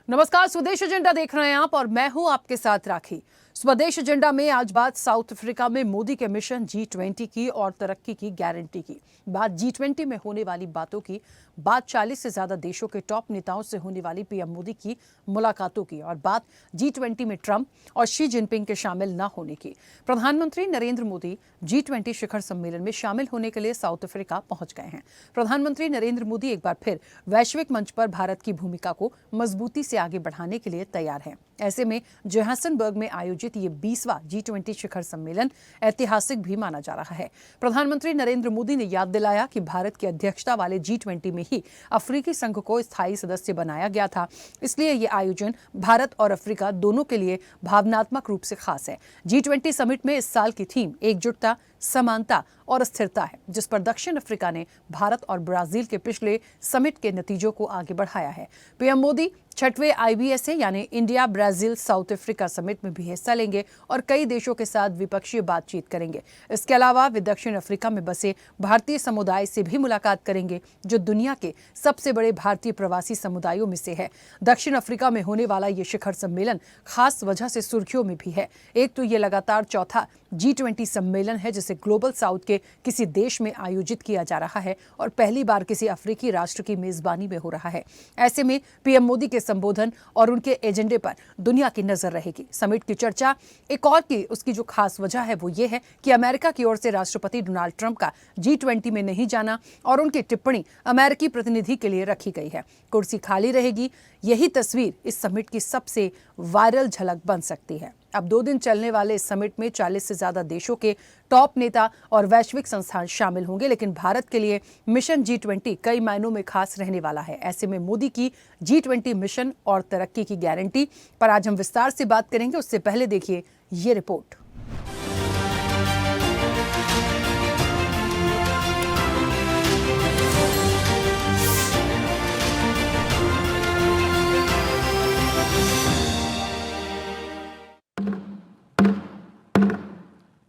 नमस्कार, स्वदेश एजेंडा देख रहे हैं आप और मैं हूं आपके साथ राखी। स्वदेश एजेंडा में आज बात साउथ अफ्रीका में मोदी के मिशन G20 की और तरक्की की गारंटी की। बात G20 में होने वाली बातों की, बात 40 से ज्यादा देशों के टॉप नेताओं से होने वाली पीएम मोदी की मुलाकातों की और बात G20 में ट्रंप और शी जिनपिंग के शामिल न होने की। प्रधानमंत्री नरेंद्र मोदी G20 शिखर सम्मेलन में शामिल होने के लिए साउथ अफ्रीका पहुंच गए हैं। प्रधानमंत्री नरेंद्र मोदी एक बार फिर वैश्विक मंच पर भारत की भूमिका को मजबूती से आगे बढ़ाने के लिए तैयार हैं। ऐसे में जोहान्सबर्ग में आयोजित ये 20वां G20 शिखर सम्मेलन ऐतिहासिक भी माना जा रहा है। प्रधानमंत्री नरेंद्र मोदी ने याद दिलाया कि भारत की अध्यक्षता वाले G20 में ही अफ्रीकी संघ को स्थायी सदस्य बनाया गया था, इसलिए ये आयोजन भारत और अफ्रीका दोनों के लिए भावनात्मक रूप से खास है। G20 समिट में इस साल की थीम एकजुटता, समानता और स्थिरता है, जिस पर दक्षिण अफ्रीका ने भारत और ब्राजील के पिछले समिट के नतीजों को आगे बढ़ाया है। पीएम मोदी 6वें IBSA यानी India Brazil south Africa summit में भी हिस्सा लेंगे और कई देशों के साथ द्विपक्षीय बातचीत करेंगे। इसके अलावा वे दक्षिण अफ्रीका में बसे भारतीय समुदाय से भी मुलाकात करेंगे, जो दुनिया के सबसे बड़े भारतीय प्रवासी समुदायों में से है। दक्षिण अफ्रीका में होने वाला ये शिखर सम्मेलन खास वजह से सुर्खियों में भी है। एक तो ये लगातार चौथा G20 सम्मेलन है जिसे ग्लोबल साउथ के किसी देश में आयोजित किया जा रहा है और पहली बार किसी अफ्रीकी राष्ट्र की मेजबानी में हो रहा है। ऐसे में पीएम मोदी के संबोधन और उनके एजेंडे पर दुनिया की नजर रहेगी। समिट की चर्चा एक और की उसकी जो खास वजह है वो ये है कि अमेरिका की ओर से राष्ट्रपति डोनाल्ड ट्रंप का G20 में नहीं जाना और उनकी टिप्पणी अमेरिकी प्रतिनिधि के लिए रखी गई है। कुर्सी खाली रहेगी, यही तस्वीर इस समिट की सबसे वायरल झलक बन सकती है। अब 2 दिन चलने वाले इस समिट में 40 से ज्यादा देशों के टॉप नेता और वैश्विक संस्थान शामिल होंगे, लेकिन भारत के लिए मिशन G20 कई मायनों में खास रहने वाला है। ऐसे में मोदी की G20 मिशन और तरक्की की गारंटी पर आज हम विस्तार से बात करेंगे। उससे पहले देखिए ये रिपोर्ट।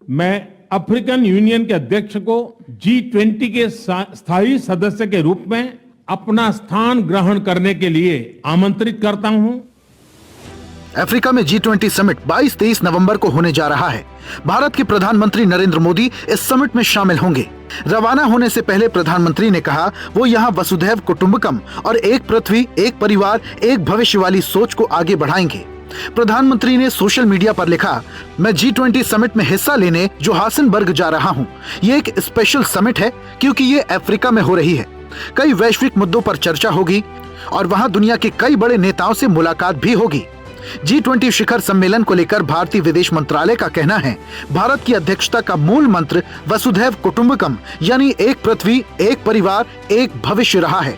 मैं अफ्रीकन यूनियन के अध्यक्ष को G20 के स्थायी सदस्य के रूप में अपना स्थान ग्रहण करने के लिए आमंत्रित करता हूं। अफ्रीका में G20 समिट 22-23 नवंबर को होने जा रहा है। भारत के प्रधानमंत्री नरेंद्र मोदी इस समिट में शामिल होंगे। रवाना होने से पहले प्रधानमंत्री ने कहा वो यहां वसुधैव कुटुंबकम और एक पृथ्वी, एक परिवार, एक भविष्य वाली सोच को आगे बढ़ाएंगे। प्रधानमंत्री ने सोशल मीडिया पर लिखा, मैं G20 समिट में हिस्सा लेने जोहान्सबर्ग जा रहा हूं। ये एक स्पेशल समिट है क्योंकि ये अफ्रीका में हो रही है। कई वैश्विक मुद्दों पर चर्चा होगी और वहां दुनिया के कई बड़े नेताओं से मुलाकात भी होगी। G20 शिखर सम्मेलन को लेकर भारतीय विदेश मंत्रालय का कहना है, भारत की अध्यक्षता का मूल मंत्र वसुधैव कुटुंबकम यानी एक पृथ्वी, एक परिवार, एक भविष्य रहा है।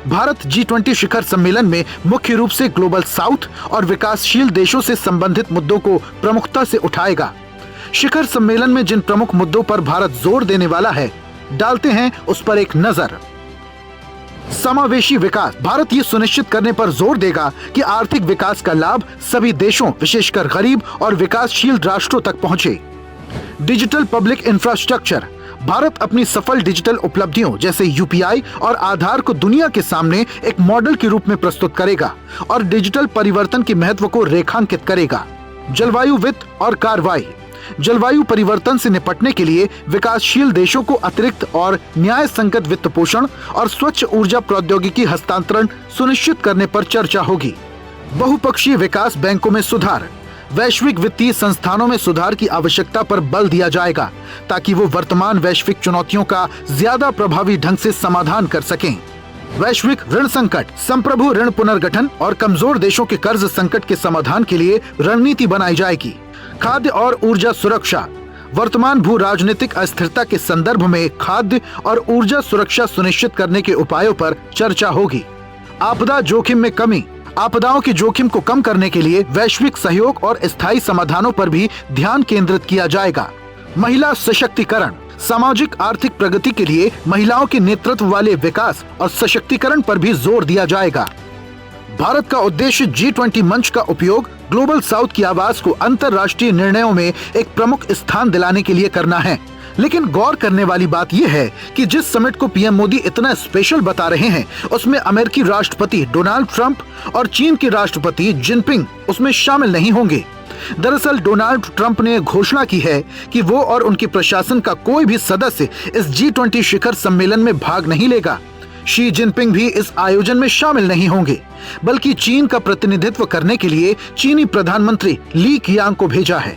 भारत G20 शिखर सम्मेलन में मुख्य रूप से ग्लोबल साउथ और विकासशील देशों से संबंधित मुद्दों को प्रमुखता से उठाएगा। शिखर सम्मेलन में जिन प्रमुख मुद्दों पर भारत जोर देने वाला है, डालते हैं उस पर एक नजर। समावेशी विकास। भारत ये सुनिश्चित करने पर जोर देगा कि आर्थिक विकास का लाभ सभी देशों, विशेषकर गरीब और विकासशील राष्ट्रों तक पहुंचे। Digital public infrastructure. भारत अपनी सफल डिजिटल उपलब्धियों जैसे UPI और आधार को दुनिया के सामने एक मॉडल के रूप में प्रस्तुत करेगा और डिजिटल परिवर्तन के महत्व को रेखांकित करेगा। जलवायु वित्त और कार्रवाई। जलवायु परिवर्तन से निपटने के लिए विकासशील देशों को अतिरिक्त और न्याय संगत वित्त पोषण और स्वच्छ ऊर्जा प्रौद्योगिकी हस्तांतरण सुनिश्चित करने पर चर्चा होगी। बहुपक्षीय विकास बैंकों में सुधार। वैश्विक वित्तीय संस्थानों में सुधार की आवश्यकता पर बल दिया जाएगा ताकि वो वर्तमान वैश्विक चुनौतियों का ज्यादा प्रभावी ढंग से समाधान कर सकें। वैश्विक ऋण संकट। संप्रभु ऋण पुनर्गठन और कमजोर देशों के कर्ज संकट के समाधान के लिए रणनीति बनाई जाएगी। खाद्य और ऊर्जा सुरक्षा। वर्तमान भू राजनीतिक अस्थिरता के संदर्भ में खाद्य और ऊर्जा सुरक्षा सुनिश्चित करने के उपायों पर चर्चा होगी। आपदा जोखिम में कमी। आपदाओं के जोखिम को कम करने के लिए वैश्विक सहयोग और स्थायी समाधानों पर भी ध्यान केंद्रित किया जाएगा। महिला सशक्तिकरण। सामाजिक आर्थिक प्रगति के लिए महिलाओं के नेतृत्व वाले विकास और सशक्तिकरण पर भी जोर दिया जाएगा। भारत का उद्देश्य G20 मंच का उपयोग ग्लोबल साउथ की आवाज को अंतर्राष्ट्रीय निर्णयों में एक प्रमुख स्थान दिलाने के लिए करना है। लेकिन गौर करने वाली बात यह है कि जिस समिट को पीएम मोदी इतना स्पेशल बता रहे हैं, उसमें अमेरिकी राष्ट्रपति डोनाल्ड ट्रंप और चीन के राष्ट्रपति जिनपिंग उसमें शामिल नहीं होंगे। दरअसल डोनाल्ड ट्रंप ने घोषणा की है कि वो और उनके प्रशासन का कोई भी सदस्य इस G20 शिखर सम्मेलन में भाग नहीं लेगा। शी जिनपिंग भी इस आयोजन में शामिल नहीं होंगे, बल्कि चीन का प्रतिनिधित्व करने के लिए चीनी प्रधानमंत्री ली कियांग को भेजा है।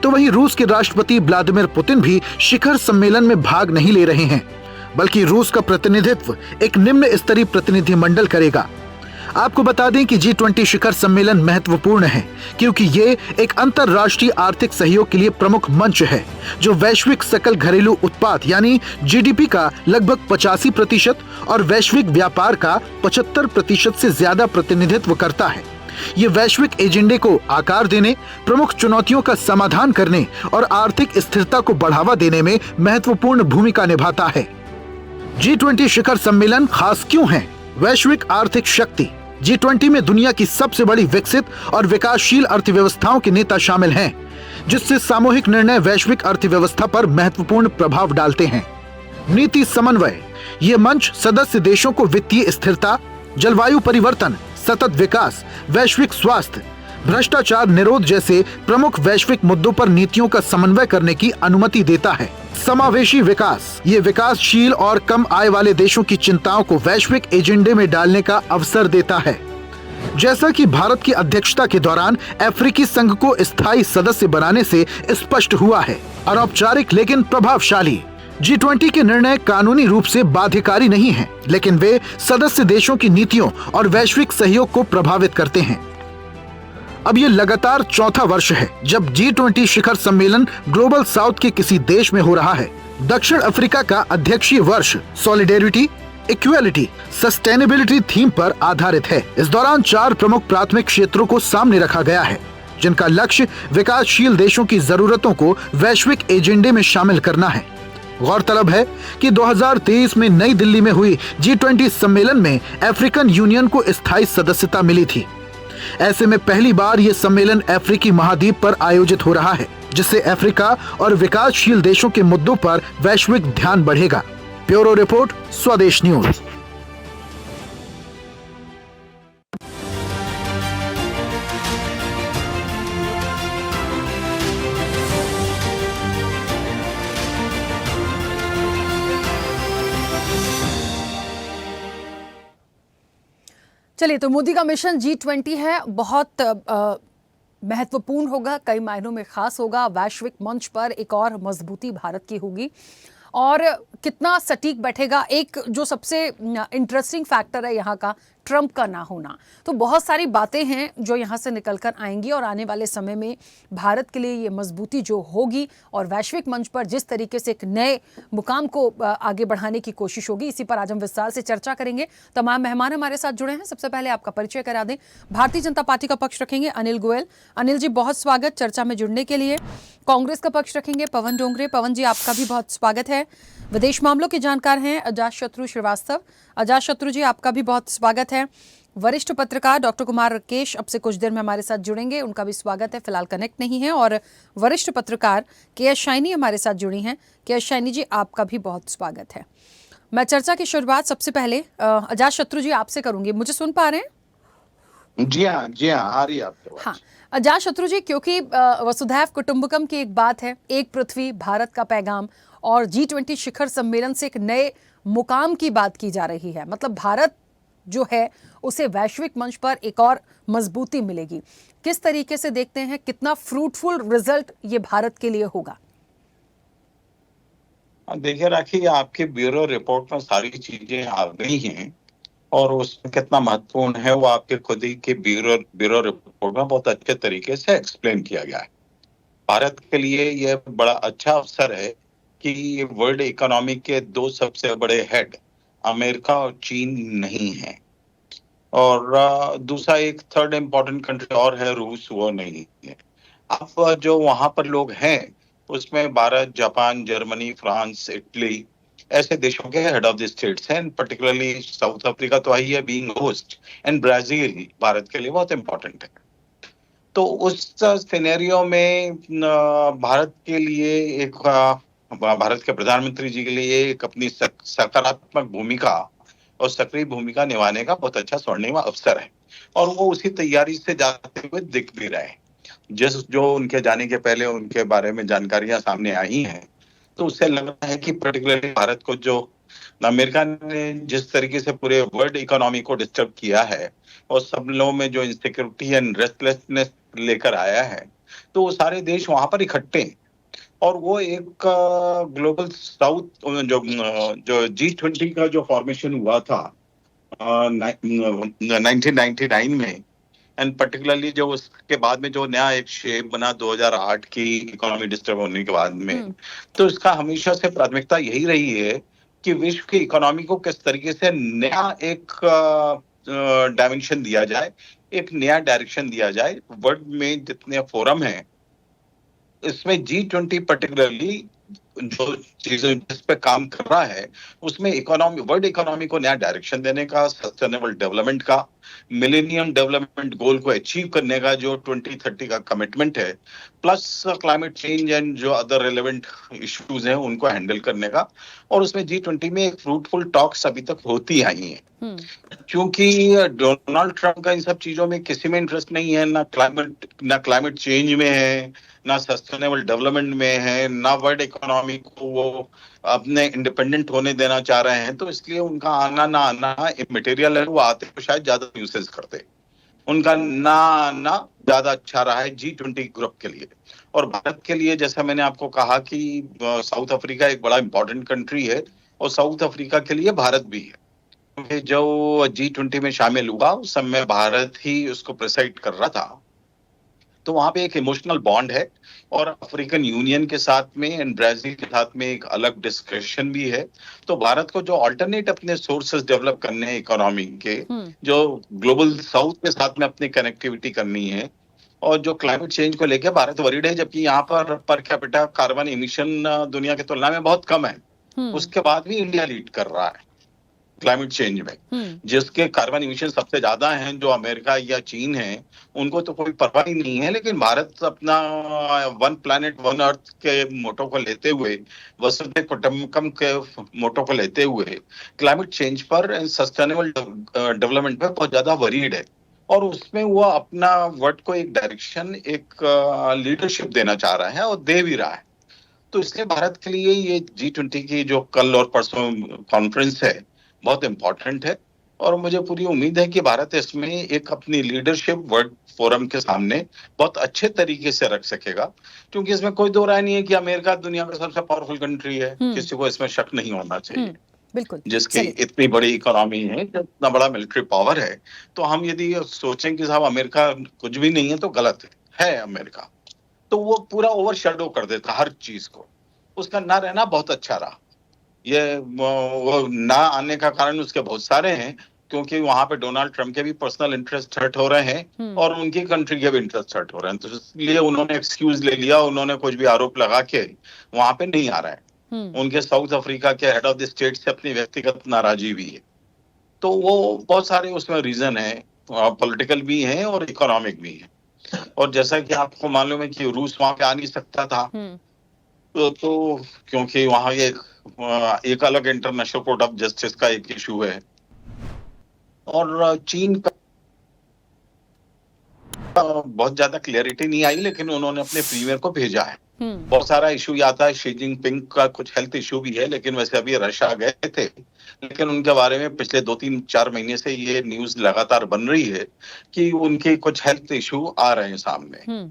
तो वहीं रूस के राष्ट्रपति व्लादिमीर पुतिन भी शिखर सम्मेलन में भाग नहीं ले रहे हैं, बल्कि रूस का प्रतिनिधित्व एक निम्न स्तरीय प्रतिनिधिमंडल करेगा। आपको बता दें कि G20 शिखर सम्मेलन महत्वपूर्ण है, क्योंकि ये एक अंतर्राष्ट्रीय आर्थिक सहयोग के लिए प्रमुख मंच है, जो वैश्विक सकल घरेलू उत्पाद यानी GDP का लगभग 85% और वैश्विक व्यापार का 75% से ज्यादा प्रतिनिधित्व करता है। ये वैश्विक एजेंडे को आकार देने, प्रमुख चुनौतियों का समाधान करने और आर्थिक स्थिरता को बढ़ावा देने में महत्वपूर्ण भूमिका निभाता है। G20 शिखर सम्मेलन खास क्यों है? वैश्विक आर्थिक शक्ति। G20 में दुनिया की सबसे बड़ी विकसित और विकासशील अर्थव्यवस्थाओं के नेता शामिल हैं, जिससे सामूहिक निर्णय वैश्विक अर्थव्यवस्था पर महत्वपूर्ण प्रभाव डालते हैं। नीति समन्वय। ये मंच सदस्य देशों को वित्तीय स्थिरता, जलवायु परिवर्तन, सतत विकास, वैश्विक स्वास्थ्य, भ्रष्टाचार निरोध जैसे प्रमुख वैश्विक मुद्दों पर नीतियों का समन्वय करने की अनुमति देता है। समावेशी विकास। ये विकासशील और कम आय वाले देशों की चिंताओं को वैश्विक एजेंडे में डालने का अवसर देता है। जैसा कि भारत की अध्यक्षता के दौरान अफ्रीकी संघ को स्थायी सदस्य बनाने से स्पष्ट हुआ है। अनौपचारिक लेकिन प्रभावशाली। G20 के निर्णय कानूनी रूप से बाध्यकारी नहीं हैं, लेकिन वे सदस्य देशों की नीतियों और वैश्विक सहयोग को प्रभावित करते हैं। अब ये लगातार चौथा वर्ष है जब G20 शिखर सम्मेलन ग्लोबल साउथ के किसी देश में हो रहा है। दक्षिण अफ्रीका का अध्यक्षीय वर्ष सॉलिडेरिटी, इक्वालिटी, सस्टेनेबिलिटी थीम पर आधारित है। इस दौरान 4 प्रमुख प्राथमिक क्षेत्रों को सामने रखा गया है, जिनका लक्ष्य विकासशील देशों की जरूरतों को वैश्विक एजेंडे में शामिल करना है। गौरतलब है कि 2023 में नई दिल्ली में हुई G20 सम्मेलन में अफ्रीकन यूनियन को स्थायी सदस्यता मिली थी। ऐसे में पहली बार ये सम्मेलन अफ्रीकी महाद्वीप पर आयोजित हो रहा है, जिससे अफ्रीका और विकासशील देशों के मुद्दों पर वैश्विक ध्यान बढ़ेगा। ब्यूरो रिपोर्ट, स्वदेश न्यूज। चलिए, तो मोदी का मिशन G20 है, बहुत महत्वपूर्ण होगा, कई मायनों में खास होगा। वैश्विक मंच पर एक और मजबूती भारत की होगी और कितना सटीक बैठेगा। एक जो सबसे इंटरेस्टिंग फैक्टर है यहाँ का, ट्रंप का ना होना। तो बहुत सारी बातें हैं जो यहाँ से निकल कर आएंगी और आने वाले समय में भारत के लिए ये मजबूती जो होगी और वैश्विक मंच पर जिस तरीके से एक नए मुकाम को आगे बढ़ाने की कोशिश होगी, इसी पर आज हम विस्तार से चर्चा करेंगे। तमाम मेहमान हमारे साथ जुड़े हैं। सबसे पहले आपका परिचय करा दें। भारतीय जनता पार्टी का पक्ष रखेंगे अनिल गोयल। अनिल जी, बहुत स्वागत चर्चा में जुड़ने के लिए। कांग्रेस का पक्ष रखेंगे पवन डोंगरे। पवन जी, आपका भी बहुत स्वागत है। विदेश मामलों के जानकार हैं अजातशत्रु श्रीवास्तव। अजातशत्रु जी, आपका भी बहुत स्वागत है। वरिष्ठ पत्रकार डॉक्टर कुमार रकेश अब से कुछ देर में हमारे साथ जुड़ेंगे, उनका भी स्वागत है, फिलहाल कनेक्ट नहीं है। और वरिष्ठ पत्रकार के.एस. शाइनी हमारे साथ जुड़ी हैं। के.एस. शाइनी जी, आपका भी बहुत स्वागत है। मैं चर्चा की शुरुआत सबसे पहले अजातशत्रु जी आपसे करूंगी। मुझे सुन पा रहे हैं? जी हाँ, आ रही है आपके पास। हाँ, अजातशत्रु जी, क्योंकि वसुधैव कुटुंबकम की एक बात है, एक पृथ्वी, भारत का पैगाम, और G20 शिखर सम्मेलन से एक नए मुकाम की बात की जा रही है। मतलब भारत जो है उसे वैश्विक मंच पर एक और मजबूती मिलेगी। किस तरीके से देखते हैं, कितना फ्रूटफुल रिजल्ट ये भारत के लिए होगा? देखिए राखी, आपके ब्यूरो रिपोर्ट में सारी चीजें आ गई हैं और उसमें कितना महत्वपूर्ण है वो आपके खुद ही के ब्यूरो रिपोर्ट में बहुत अच्छे तरीके से एक्सप्लेन किया गया है। भारत के लिए यह बड़ा अच्छा अवसर है कि वर्ल्ड इकोनॉमी के 2 सबसे बड़े हेड अमेरिका और चीन नहीं है, और दूसरा एक थर्ड इम्पोर्टेंट कंट्री और है रूस, वो नहीं है। अब जो वहां पर लोग हैं उसमें Bharat, Japan, Germany, France, Italy ऐसे देशों के हेड ऑफ द स्टेट्स हैं। पर्टिकुलरली साउथ अफ्रीका तो ही है being host, and Brazil Bharat के लिए बहुत इम्पोर्टेंट है। तो उस सिनेरियो में भारत के लिए एक भारत के प्रधानमंत्री जी के लिए एक अपनी सकारात्मक भूमिका और सक्रिय भूमिका निभाने का बहुत अच्छा स्वर्णिम अवसर है, और वो उसी तैयारी से जाते हुए दिख भी रहे हैं। जो उनके जाने के पहले उनके बारे में जानकारियां सामने आई हैं, तो उससे लग रहा है कि पर्टिकुलरली भारत को जो अमेरिका ने जिस तरीके से पूरे वर्ल्ड इकोनॉमी को डिस्टर्ब किया है और सब लोगों में जो इनसिक्योरिटी एंड रेस्टलेसनेस लेकर आया है, तो वो सारे देश वहां पर इकट्ठे हैं। और वो एक ग्लोबल साउथ जो G20 का जो फॉर्मेशन हुआ था 1999 में, एंड पर्टिकुलरली जो उसके बाद में जो नया एक शेप बना 2008 की इकोनॉमी डिस्टर्ब होने के बाद में, तो इसका हमेशा से प्राथमिकता यही रही है कि विश्व की इकोनॉमी को किस तरीके से नया एक डायमेंशन दिया जाए, एक नया डायरेक्शन दिया जाए। वर्ल्ड में जितने फोरम हैं, इसमें G20 पर्टिकुलरली जो चीजें जिस पे काम कर रहा है, उसमें वर्ल्ड इकोनॉमी को नया डायरेक्शन देने का, सस्टेनेबल डेवलपमेंट का, मिलेनियम डेवलपमेंट गोल को अचीव करने का जो 2030 का कमिटमेंट है, प्लस क्लाइमेट चेंज एंड जो अदर रेलेवेंट इश्यूज हैं उनको हैंडल करने का। और उसमें G20 में एक फ्रूटफुल टॉक्स अभी तक होती आई हैं, क्योंकि डोनाल्ड ट्रंप का इन सब चीजों में किसी में इंटरेस्ट नहीं है, ना क्लाइमेट चेंज में है, ना सस्टेनेबल डेवलपमेंट में है, ना वर्ल्ड इकोनॉमी को वो अपने इंडिपेंडेंट होने देना चाह रहे हैं। तो इसलिए उनका आना ना आना इमटेरियल है, वो आते तो शायद ज्यादा यूसेज करते। उनका ना आना ज्यादा अच्छा रहा है G20 ग्रुप के लिए। और भारत के लिए जैसा मैंने आपको कहा कि साउथ अफ्रीका एक बड़ा इंपॉर्टेंट कंट्री है, और साउथ अफ्रीका के लिए भारत भी है, क्योंकि जो G20 में शामिल हुआ उस समय भारत ही उसको प्रेसाइड कर रहा था। तो वहां पे एक इमोशनल बॉन्ड है, और अफ्रीकन यूनियन के साथ में एंड ब्राजील के साथ में एक अलग डिस्कशन भी है। तो भारत को जो अल्टरनेट अपने सोर्सेस डेवलप करने हैं इकोनॉमी के, जो ग्लोबल साउथ के साथ में अपनी कनेक्टिविटी करनी है, और जो क्लाइमेट चेंज को लेकर भारत वरीड है, जबकि यहाँ पर कैपिटा कार्बन इमिशन दुनिया की तुलना में बहुत कम है, उसके बाद भी इंडिया लीड कर रहा है क्लाइमेट चेंज में। जिसके कार्बन इमिशन सबसे ज्यादा हैं, जो अमेरिका या चीन है, उनको तो कोई परवाह ही नहीं है। लेकिन भारत अपना वन प्लैनेट वन अर्थ के मोटो को लेते हुए, वसुधैव कुटुंबकम के मोटो को लेते हुए, क्लाइमेट चेंज पर सस्टेनेबल डेवलपमेंट पे बहुत ज्यादा वरीड है, और उसमें वो अपना वर्ल्ड को एक डायरेक्शन, एक लीडरशिप देना चाह रहा है, और दे भी रहा है। तो इसलिए भारत के लिए ये G20 की जो कल और परसों कॉन्फ्रेंस है बहुत इंपॉर्टेंट है, और मुझे पूरी उम्मीद है कि भारत इसमें एक अपनी लीडरशिप वर्ल्ड फोरम के सामने बहुत अच्छे तरीके से रख सकेगा, क्योंकि इसमें कोई दो राय नहीं है कि अमेरिका दुनिया का सबसे पावरफुल कंट्री है, किसी को इसमें शक नहीं होना चाहिए। बिल्कुल, जिसकी इतनी बड़ी इकोनॉमी है, इतना बड़ा मिलिट्री पावर है, तो हम यदि सोचें कि साहब अमेरिका कुछ भी नहीं है, तो गलत है अमेरिका। तो वो पूरा ओवरशैडो कर देता हर चीज को, उसका ना रहना बहुत अच्छा रहा। ये वो ना आने का कारण उसके बहुत सारे हैं, क्योंकि वहां पे डोनाल्ड ट्रंप के भी पर्सनल इंटरेस्ट हर्ट हो रहे हैं, और उनकी कंट्री के भी इंटरेस्ट हर्ट हो रहे हैं। तो इसलिए उन्होंने एक्सक्यूज ले लिया, उन्होंने कुछ भी आरोप लगा के वहां पे नहीं आ रहे हैं। उनके साउथ अफ्रीका के हेड ऑफ द स्टेट से अपनी व्यक्तिगत नाराजगी भी है। तो वो बहुत सारे उसमें रीजन है, पॉलिटिकल भी है और इकोनॉमिक भी है। और जैसा कि आपको मालूम है कि रूस वहां पे आ नहीं सकता था, तो क्योंकि वहां एक अलग इंटरनेशनल कोर्ट ऑफ जस्टिस का एक इशू है, और चीन का बहुत ज्यादा क्लियरिटी नहीं आई, लेकिन उन्होंने अपने प्रीमियर को भेजा है। बहुत सारा इशू आता है, शी जिनपिंग का कुछ हेल्थ इशू भी है, लेकिन वैसे अभी रशिया गए थे, लेकिन उनके बारे में पिछले 2-3-4 महीने से ये न्यूज लगातार बन रही है कि उनके कुछ हेल्थ इशू आ रहे हैं सामने।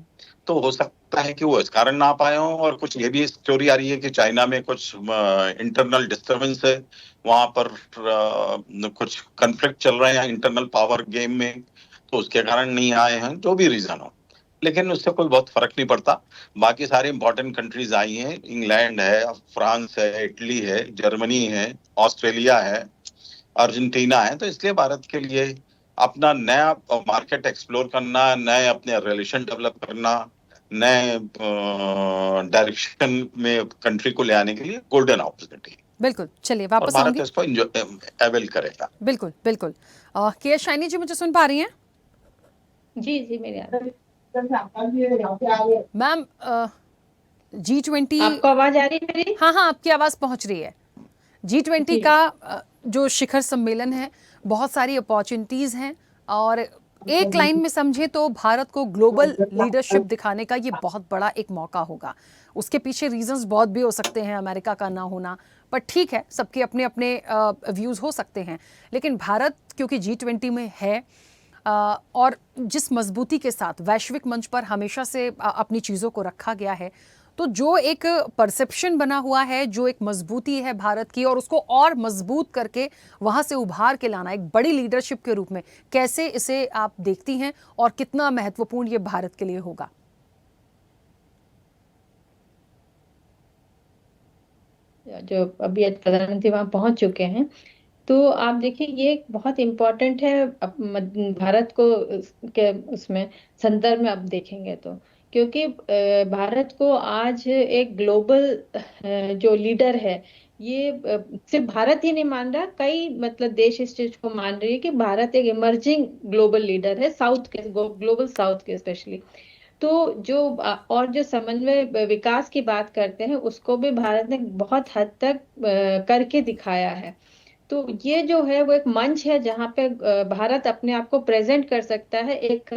तो हो सकता है कि वो इस कारण ना पाए हों, और कुछ ये भी स्टोरी आ रही है कि चाइना में कुछ इंटरनल डिस्टर्बेंस है, वहां पर कुछ कॉन्फ्लिक्ट चल रहे हैं इंटरनल पावर गेम में, तो उसके कारण नहीं आए हैं, जो भी रीजन हो। लेकिन उससे कोई बहुत फर्क नहीं पड़ता। बाकी सारी इंपॉर्टेंट कंट्रीज आई हैं, इंग्लैंड है, फ्रांस है, इटली है, जर्मनी है, ऑस्ट्रेलिया है, अर्जेंटीना है। तो इसलिए भारत के लिए अपना नया मार्केट एक्सप्लोर करना, नए अपने रिलेशन डेवलप करना, नए डायरेक्शन में कंट्री को ले आने के लिए गोल्डन अपॉर्चुनिटी। बिल्कुल, चलिए वापस भारत आऊंगी। इसको अवेल करेगा। बिल्कुल बिल्कुल। के शाइनी जी मुझे सुन पा रही हैं? जी मेरे मैम G20, आपको आवाज आ रही है मेरी? हाँ हाँ, आपकी आवाज पहुंच रही है। G20 जी। का जो शिखर सम्मेलन है, बहुत सारी अपॉर्चुनिटीज हैं और एक लाइन में समझे तो भारत को ग्लोबल लीडरशिप दिखाने का ये बहुत बड़ा एक मौका होगा। उसके पीछे रीजंस बहुत भी हो सकते हैं, अमेरिका का ना होना, पर ठीक है, सबके अपने अपने व्यूज़ हो सकते हैं। लेकिन भारत क्योंकि G20 में है और जिस मजबूती के साथ वैश्विक मंच पर हमेशा से अपनी चीज़ों को रखा गया है, तो जो एक परसेप्शन बना हुआ है, जो एक मजबूती है भारत की, और उसको और मजबूत करके वहाँ से उभार के लाना एक बड़ी लीडरशिप के रूप में, कैसे इसे आप देखती हैं और कितना महत्वपूर्ण ये भारत के लिए होगा? जो अभी आज प्रधानमंत्री वहां पहुंच चुके हैं, तो आप देखिए ये बहुत इम्पोर्टेंट है भारत को के उसमें संदर्भ में आप देखेंगे तो, क्योंकि भारत को आज एक ग्लोबल जो लीडर है, ये सिर्फ भारत ही नहीं मान रहा, कई मतलब देश इस चीज को मान रही है कि भारत एक इमर्जिंग ग्लोबल लीडर है, साउथ के, ग्लोबल साउथ के स्पेशली। तो जो और जो समन्वय विकास की बात करते हैं, उसको भी भारत ने बहुत हद तक करके दिखाया है। तो ये जो है वो एक मंच है जहाँ पे भारत अपने आप को प्रेजेंट कर सकता है, एक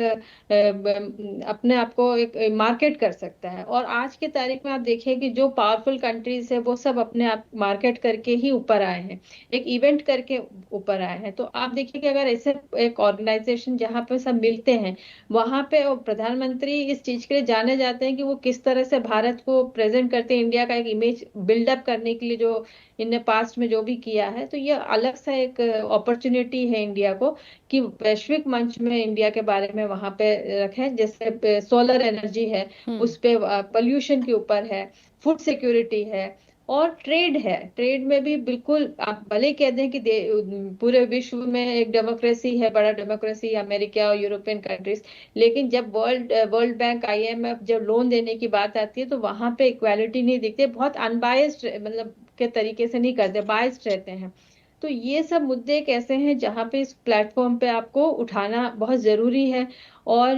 अपने आप को एक मार्केट कर सकता है। और आज के तारीख में आप देखिए कि जो पावरफुल कंट्रीज है वो सब अपने आप मार्केट करके ही ऊपर आए हैं, एक इवेंट करके ऊपर आए हैं। तो आप देखिए कि अगर ऐसे एक ऑर्गेनाइजेशन जहाँ पे सब मिलते हैं, वहां पे प्रधानमंत्री इस चीज के लिए जाने जाते हैं कि वो किस तरह से भारत को प्रेजेंट करते हैं, इंडिया का एक इमेज बिल्डअप करने के लिए जो इनने पास्ट में जो भी किया है। तो ये अलग सा एक अपॉर्चुनिटी है इंडिया को कि वैश्विक मंच में इंडिया के बारे में वहां पे रखें। जैसे सोलर एनर्जी है, उस पे पोल्यूशन के ऊपर है, फूड सिक्योरिटी है, और ट्रेड है। ट्रेड में भी बिल्कुल आप भले कह दें कि पूरे विश्व में एक डेमोक्रेसी है, बड़ा डेमोक्रेसी अमेरिका और यूरोपियन कंट्रीज, लेकिन जब वर्ल्ड बैंक, IMF जब लोन देने की बात आती है तो वहां पे इक्वालिटी नहीं दिखती, बहुत अनबायस्ड मतलब के तरीके से नहीं करते, बायस्ड रहते हैं। तो ये सब मुद्दे एक ऐसे हैं जहाँ पे इस प्लेटफॉर्म पे आपको उठाना बहुत जरूरी है। और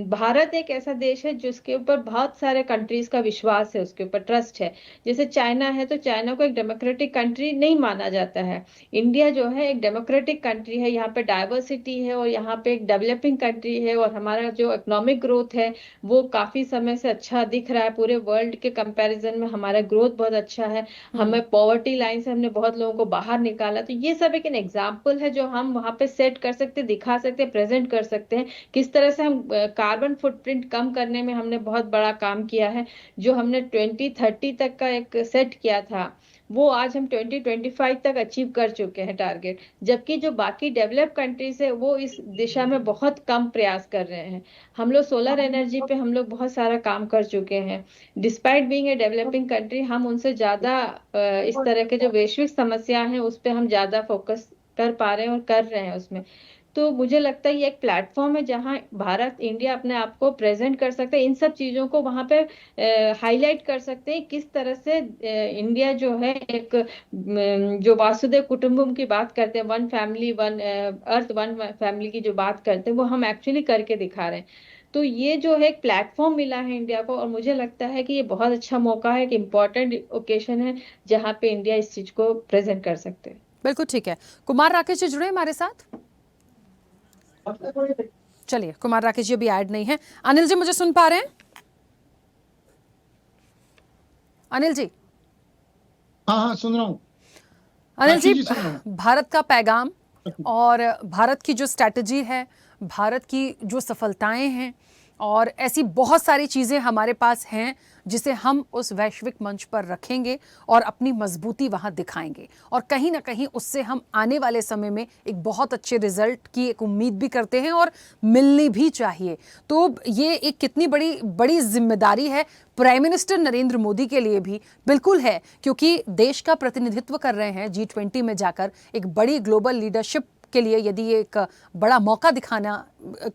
भारत एक ऐसा देश है जिसके ऊपर बहुत सारे कंट्रीज का विश्वास है, उसके ऊपर ट्रस्ट है। जैसे चाइना है, तो चाइना को एक डेमोक्रेटिक कंट्री नहीं माना जाता है। इंडिया जो है एक डेमोक्रेटिक कंट्री है, यहाँ पे डाइवर्सिटी है और यहाँ पे एक डेवलपिंग कंट्री है, और हमारा जो इकोनॉमिक ग्रोथ है वो काफी समय से अच्छा दिख रहा है। पूरे वर्ल्ड के कंपैरिजन में हमारा ग्रोथ बहुत अच्छा है, हमें पॉवर्टी लाइन से हमने बहुत लोगों को बाहर निकाला। तो ये सब एक एग्जाम्पल है जो हम वहां पे सेट कर सकते, दिखा सकते, प्रेजेंट कर सकते हैं किस तरह से हम कार्बन फुटप्रिंट कम करने में हमने बहुत बड़ा काम किया है। जो हमने 2030 तक का एक सेट किया था, वो आज हम 2025 तक अचीव कर चुके हैं टारगेट। जबकि जो बाकी डेवलप कंट्रीज है वो इस दिशा में बहुत कम प्रयास कर रहे हैं। हम लोग सोलर एनर्जी पे हम लोग बहुत सारा काम कर चुके हैं। Despite being a developing country, हम उनसे ज्यादा इस तरह के जो वैश्विक समस्या हैं उस पे हम ज्यादा फोकस कर पा रहे हैं और कर रहे हैं उसमें। तो मुझे लगता है ये एक प्लेटफॉर्म है जहां भारत, इंडिया अपने आप को प्रेजेंट कर सकते हैं, इन सब चीजों को वहां पे हाईलाइट कर सकते हैं किस तरह से इंडिया जो है एक जो वासुदेव कुटुंबकम की बात करते हैं, one family one earth one family की जो बात करते हैं, वो हम एक्चुअली करके दिखा रहे हैं। तो ये जो है एक प्लेटफॉर्म मिला है इंडिया को, और मुझे लगता है कि ये बहुत अच्छा मौका है, एक इम्पोर्टेंट ओकेजन है जहाँ पे इंडिया इस चीज को प्रेजेंट कर सकते हैं। बिल्कुल ठीक है। कुमार राकेश जी जुड़े हमारे साथ। चलिए, कुमार राकेश जी अभी ऐड नहीं है। अनिल जी मुझे सुन पा रहे हैं? अनिल जी? हाँ हाँ, सुन रहा हूँ अनिल जी, सुन रहा हूँ। भारत का पैगाम और भारत की जो स्ट्रैटेजी है, भारत की जो सफलताएं हैं, और ऐसी बहुत सारी चीज़ें हमारे पास हैं जिसे हम उस वैश्विक मंच पर रखेंगे और अपनी मजबूती वहाँ दिखाएंगे, और कहीं ना कहीं उससे हम आने वाले समय में एक बहुत अच्छे रिजल्ट की एक उम्मीद भी करते हैं, और मिलनी भी चाहिए। तो ये एक कितनी बड़ी जिम्मेदारी है प्राइम मिनिस्टर नरेंद्र मोदी के लिए भी। बिल्कुल है, क्योंकि देश का प्रतिनिधित्व कर रहे हैं G20 में जाकर, एक बड़ी ग्लोबल लीडरशिप के लिए यदि ये एक बड़ा मौका दिखाना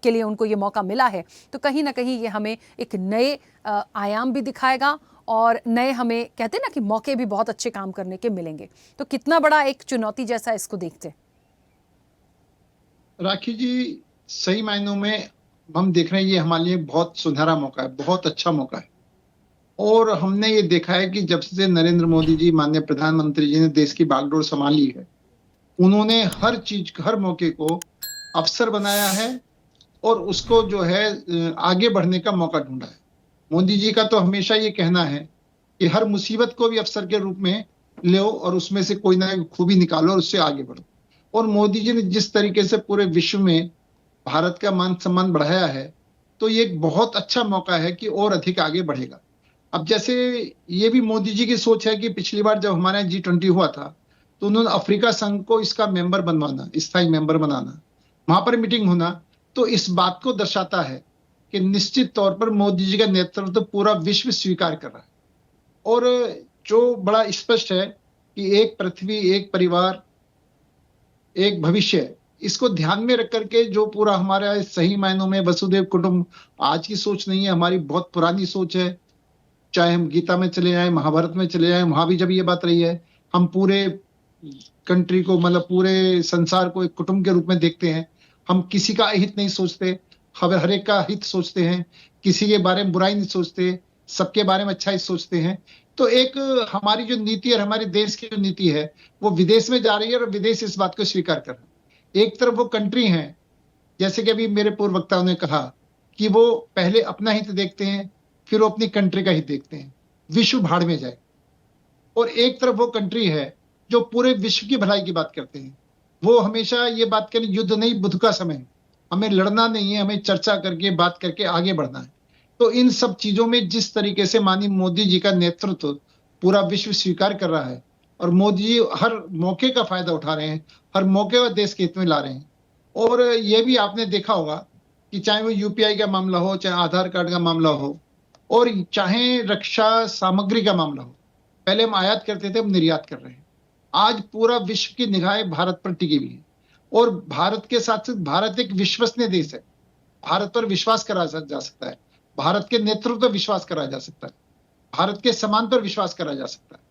के लिए उनको ये मौका मिला है, तो कहीं ना कहीं ये हमें एक नए आयाम भी दिखाएगा, और नए, हमें कहते हैं ना कि मौके भी बहुत अच्छे काम करने के मिलेंगे। तो कितना बड़ा एक चुनौती जैसा इसको देखते हैं? राखी जी, सही मायनों में हम देख रहे हैं ये हमारे लिए बहुत सुनहरा मौका है, बहुत अच्छा मौका है। और हमने ये देखा है कि जब से नरेंद्र मोदी जी माननीय प्रधानमंत्री जी ने देश की बागडोर संभाली है, उन्होंने हर चीज हर मौके को अवसर बनाया है और उसको जो है आगे बढ़ने का मौका ढूंढा है। मोदी जी का तो हमेशा ये कहना है कि हर मुसीबत को भी अवसर के रूप में लो और उसमें से कोई ना कोई खूबी निकालो और उससे आगे बढ़ो। और मोदी जी ने जिस तरीके से पूरे विश्व में भारत का मान सम्मान बढ़ाया है, तो ये एक बहुत अच्छा मौका है कि और अधिक आगे बढ़ेगा। अब जैसे ये भी मोदी जी की सोच है कि पिछली बार जब हमारे यहाँ G20 हुआ था, तो उन्होंने अफ्रीका संघ को इसका मेंबर बनवाना, स्थायी मेंबर बनाना, वहां पर मीटिंग होना, तो इस बात को दर्शाता है कि निश्चित तौर पर मोदी जी का नेतृत्व पूरा विश्व स्वीकार कर रहा है। और जो बड़ा स्पष्ट है कि एक पृथ्वी, एक परिवार, एक भविष्य, इसको ध्यान में रख करके जो पूरा हमारा सही मायनों में वसुधैव कुटुंब आज की सोच नहीं है, हमारी बहुत पुरानी सोच है। चाहे हम गीता में चले जाएं, महाभारत में चले जाएं, वहां भी जब ये बात रही है, हम पूरे कंट्री को मतलब पूरे संसार को एक कुटुंब के रूप में देखते हैं। हम किसी का हित नहीं सोचते, हर एक का हित सोचते हैं, किसी के बारे में बुराई नहीं सोचते, सबके बारे में अच्छा ही सोचते हैं। तो एक हमारी जो नीति है, हमारे देश की जो नीति है, वो विदेश में जा रही है और विदेश इस बात को स्वीकार कर रहा है। एक तरफ वो कंट्री है, जैसे कि अभी मेरे पूर्व वक्ताओं ने कहा कि वो पहले अपना हित देखते हैं, फिर वो अपनी कंट्री का हित देखते हैं, विश्व भाड़ में जाए। और एक तरफ वो कंट्री है जो पूरे विश्व की भलाई की बात करते हैं, वो हमेशा ये बात करें युद्ध नहीं बुद्ध का समय है, हमें लड़ना नहीं है, हमें चर्चा करके बात करके आगे बढ़ना है। तो इन सब चीजों में जिस तरीके से माननीय मोदी जी का नेतृत्व पूरा विश्व स्वीकार कर रहा है और मोदी जी हर मौके का फायदा उठा रहे हैं, हर मौके को देश के हित में ला रहे हैं। और ये भी आपने देखा होगा कि चाहे वो यूपीआई का मामला हो, चाहे आधार कार्ड का मामला हो, और चाहे रक्षा सामग्री का मामला हो, पहले हम आयात करते थे, हम निर्यात कर रहे हैं। आज पूरा विश्व की निगाहें भारत पर टिकी हुई है और भारत के साथ साथ भारत एक विश्वसनीय देश है। भारत पर विश्वास करा जा सकता है, भारत के नेतृत्व पर विश्वास करा जा सकता है, भारत के सम्मान पर विश्वास करा जा सकता है,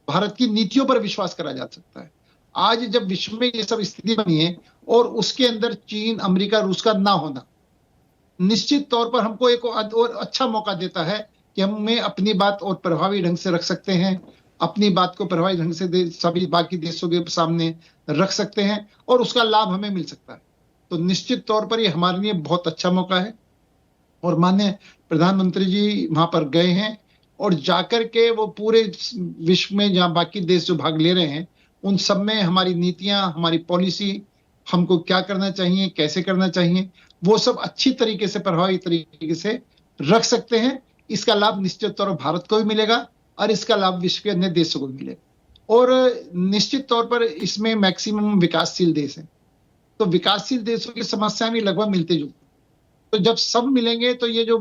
भारत की नीतियों पर विश्वास करा जा सकता है। आज जब विश्व में ये सब स्थिति बनी है और उसके अंदर चीन, अमेरिका, रूस का ना होना निश्चित तौर पर हमको एक और अच्छा मौका देता है कि हमें अपनी बात और प्रभावी ढंग से रख सकते हैं, अपनी बात को प्रभावी ढंग से सभी बाकी देशों के सामने रख सकते हैं और उसका लाभ हमें मिल सकता है। तो निश्चित तौर पर ये हमारे लिए बहुत अच्छा मौका है। और माननीय प्रधानमंत्री जी वहां पर गए हैं और जाकर के वो पूरे विश्व में जहां बाकी देश जो भाग ले रहे हैं, उन सब में हमारी नीतियां, हमारी पॉलिसी, हमको क्या करना चाहिए, कैसे करना चाहिए, वो सब अच्छी तरीके से, प्रभावी तरीके से रख सकते हैं। इसका लाभ निश्चित तौर पर भारत को भी मिलेगा और इसका लाभ विश्व के अन्य देशों को भी मिलेगा। और निश्चित तौर पर इसमें मैक्सिमम विकासशील देश हैं, तो विकासशील देशों की समस्याएं भी लगभग मिलती जुलती। तो जब सब मिलेंगे तो ये जो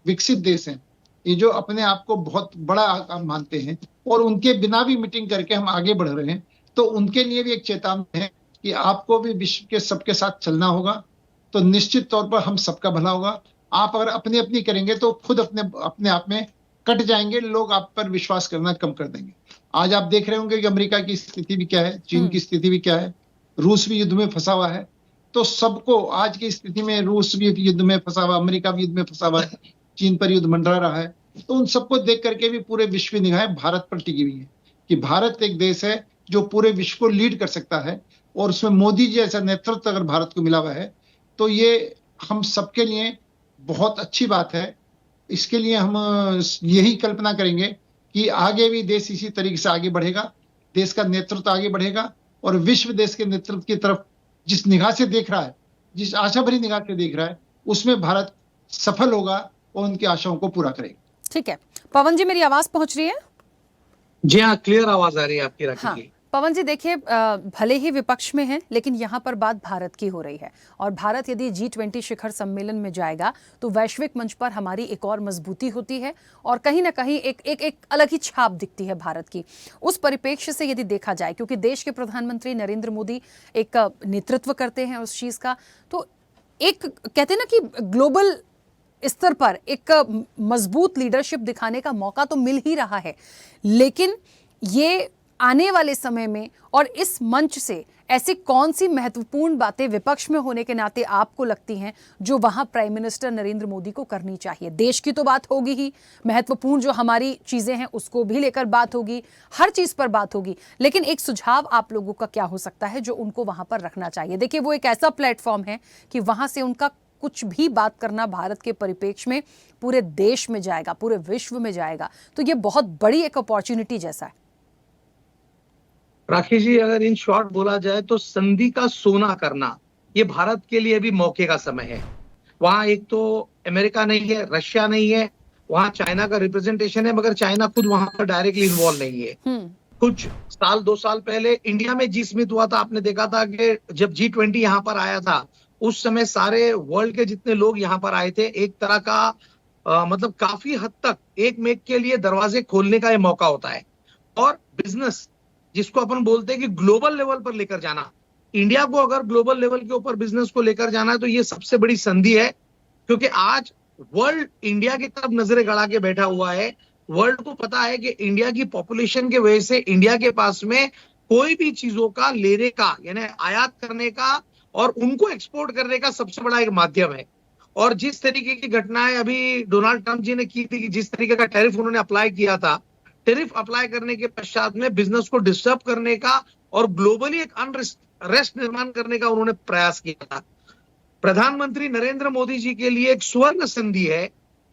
विकसित देश हैं, ये जो अपने आप को बहुत बड़ा मानते हैं और उनके बिना भी मीटिंग करके हम आगे बढ़ रहे हैं, तो उनके लिए भी एक चेतावनी है कि आपको भी विश्व के सबके साथ चलना होगा। तो निश्चित तौर पर हम सबका भला होगा। आप अगर अपनी अपनी करेंगे तो खुद अपने आप में कट जाएंगे, लोग आप पर विश्वास करना कम कर देंगे। आज आप देख रहे होंगे कि अमेरिका की स्थिति भी क्या है, चीन की स्थिति भी क्या है, रूस भी युद्ध में फंसा हुआ है। तो सबको आज की स्थिति में रूस भी युद्ध में फंसा हुआ, अमेरिका भी युद्ध में फंसा हुआ है, चीन पर युद्ध मंडरा रहा है। तो उन सबको देख करके भी पूरे विश्व की निगाहें भारत पर टिकी हुई है कि भारत एक देश है जो पूरे विश्व को लीड कर सकता है। और उसमें मोदी जी ऐसा नेतृत्व अगर भारत को मिला हुआ है तो ये हम सबके लिए बहुत अच्छी बात है। इसके लिए हम यही कल्पना करेंगे कि आगे भी देश इसी तरीके से आगे बढ़ेगा, देश का नेतृत्व आगे बढ़ेगा और विश्व देश के नेतृत्व की तरफ जिस निगाह से देख रहा है, जिस आशा भरी निगाह से देख रहा है, उसमें भारत सफल होगा और उनकी आशाओं को पूरा करेगा। ठीक है पवन जी, मेरी आवाज पहुंच रही है? जी हाँ, क्लियर आवाज आ रही है आपकी, राखी हाँ की। पवन जी देखिए, भले ही विपक्ष में है लेकिन यहाँ पर बात भारत की हो रही है और भारत यदि G20 शिखर सम्मेलन में जाएगा तो वैश्विक मंच पर हमारी एक और मजबूती होती है और कहीं ना कहीं एक अलग ही छाप दिखती है भारत की। उस परिप्रेक्ष्य से यदि देखा जाए, क्योंकि देश के प्रधानमंत्री नरेंद्र मोदी एक नेतृत्व करते हैं उस चीज का, तो एक कहते हैं ना कि ग्लोबल स्तर पर एक मजबूत लीडरशिप दिखाने का मौका तो मिल ही रहा है, लेकिन ये आने वाले समय में और इस मंच से ऐसी कौन सी महत्वपूर्ण बातें विपक्ष में होने के नाते आपको लगती हैं जो वहां प्राइम मिनिस्टर नरेंद्र मोदी को करनी चाहिए? देश की तो बात होगी ही, महत्वपूर्ण जो हमारी चीजें हैं उसको भी लेकर बात होगी, हर चीज पर बात होगी, लेकिन एक सुझाव आप लोगों का क्या हो सकता है जो उनको वहां पर रखना चाहिए? देखिए, वो एक ऐसा प्लेटफॉर्म है कि वहां से उनका कुछ भी बात करना भारत के परिप्रेक्ष्य में पूरे देश में जाएगा, पूरे विश्व में जाएगा, तो ये बहुत बड़ी एक अपॉर्चुनिटी जैसा है। राखी जी, अगर इन शॉर्ट बोला जाए तो संधि का सोना करना ये भारत के लिए भी मौके का समय है। वहां एक तो अमेरिका नहीं है, रशिया नहीं है, वहां चाइना का रिप्रेजेंटेशन है, मगर चाइना खुद वहां पर डायरेक्टली इन्वॉल्व नहीं है। कुछ साल 2 साल पहले इंडिया में जी समिट हुआ था, आपने देखा था कि जब G20 यहाँ पर आया था उस समय सारे वर्ल्ड के जितने लोग यहाँ पर आए थे, एक तरह का मतलब काफी हद तक एक मेक के लिए दरवाजे खोलने का ये मौका होता है। और बिजनेस जिसको अपन बोलते हैं कि ग्लोबल लेवल पर लेकर जाना, इंडिया को अगर ग्लोबल लेवल के ऊपर बिजनेस को लेकर जाना है तो ये सबसे बड़ी संधि है, क्योंकि आज वर्ल्ड इंडिया की तरफ नजरें गड़ा के बैठा हुआ है। वर्ल्ड को पता है कि इंडिया की पॉपुलेशन के वजह से इंडिया के पास में कोई भी चीजों का लेने का यानी आयात करने का और उनको एक्सपोर्ट करने का सबसे बड़ा एक माध्यम है। और जिस तरीके की घटनाएं अभी डोनाल्ड ट्रंप जी ने की थी कि जिस तरीके का टैरिफ उन्होंने अप्लाई किया था, टैरिफ अप्लाई करने के पश्चात में बिजनेस को डिस्टर्ब करने का और ग्लोबली एक अनरेस्ट निर्माण करने का उन्होंने प्रयास किया था। प्रधानमंत्री नरेंद्र मोदी जी के लिए एक स्वर्ण संधि है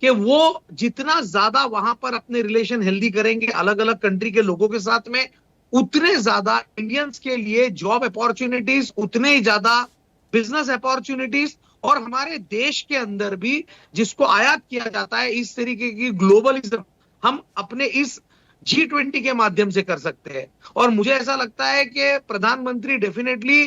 कि वो जितना ज्यादा वहां पर अपने रिलेशन हेल्दी करेंगे अलग अलग कंट्री के लोगों के साथ में, उतने ज्यादा इंडियंस के लिए जॉब अपॉर्चुनिटीज, उतने ही ज्यादा बिजनेस अपॉर्चुनिटीज, और हमारे देश के अंदर भी जिसको आयात किया जाता है इस तरीके की ग्लोबलिज्म हम अपने इस G20 के माध्यम से कर सकते हैं। और मुझे ऐसा लगता है कि प्रधानमंत्री डेफिनेटली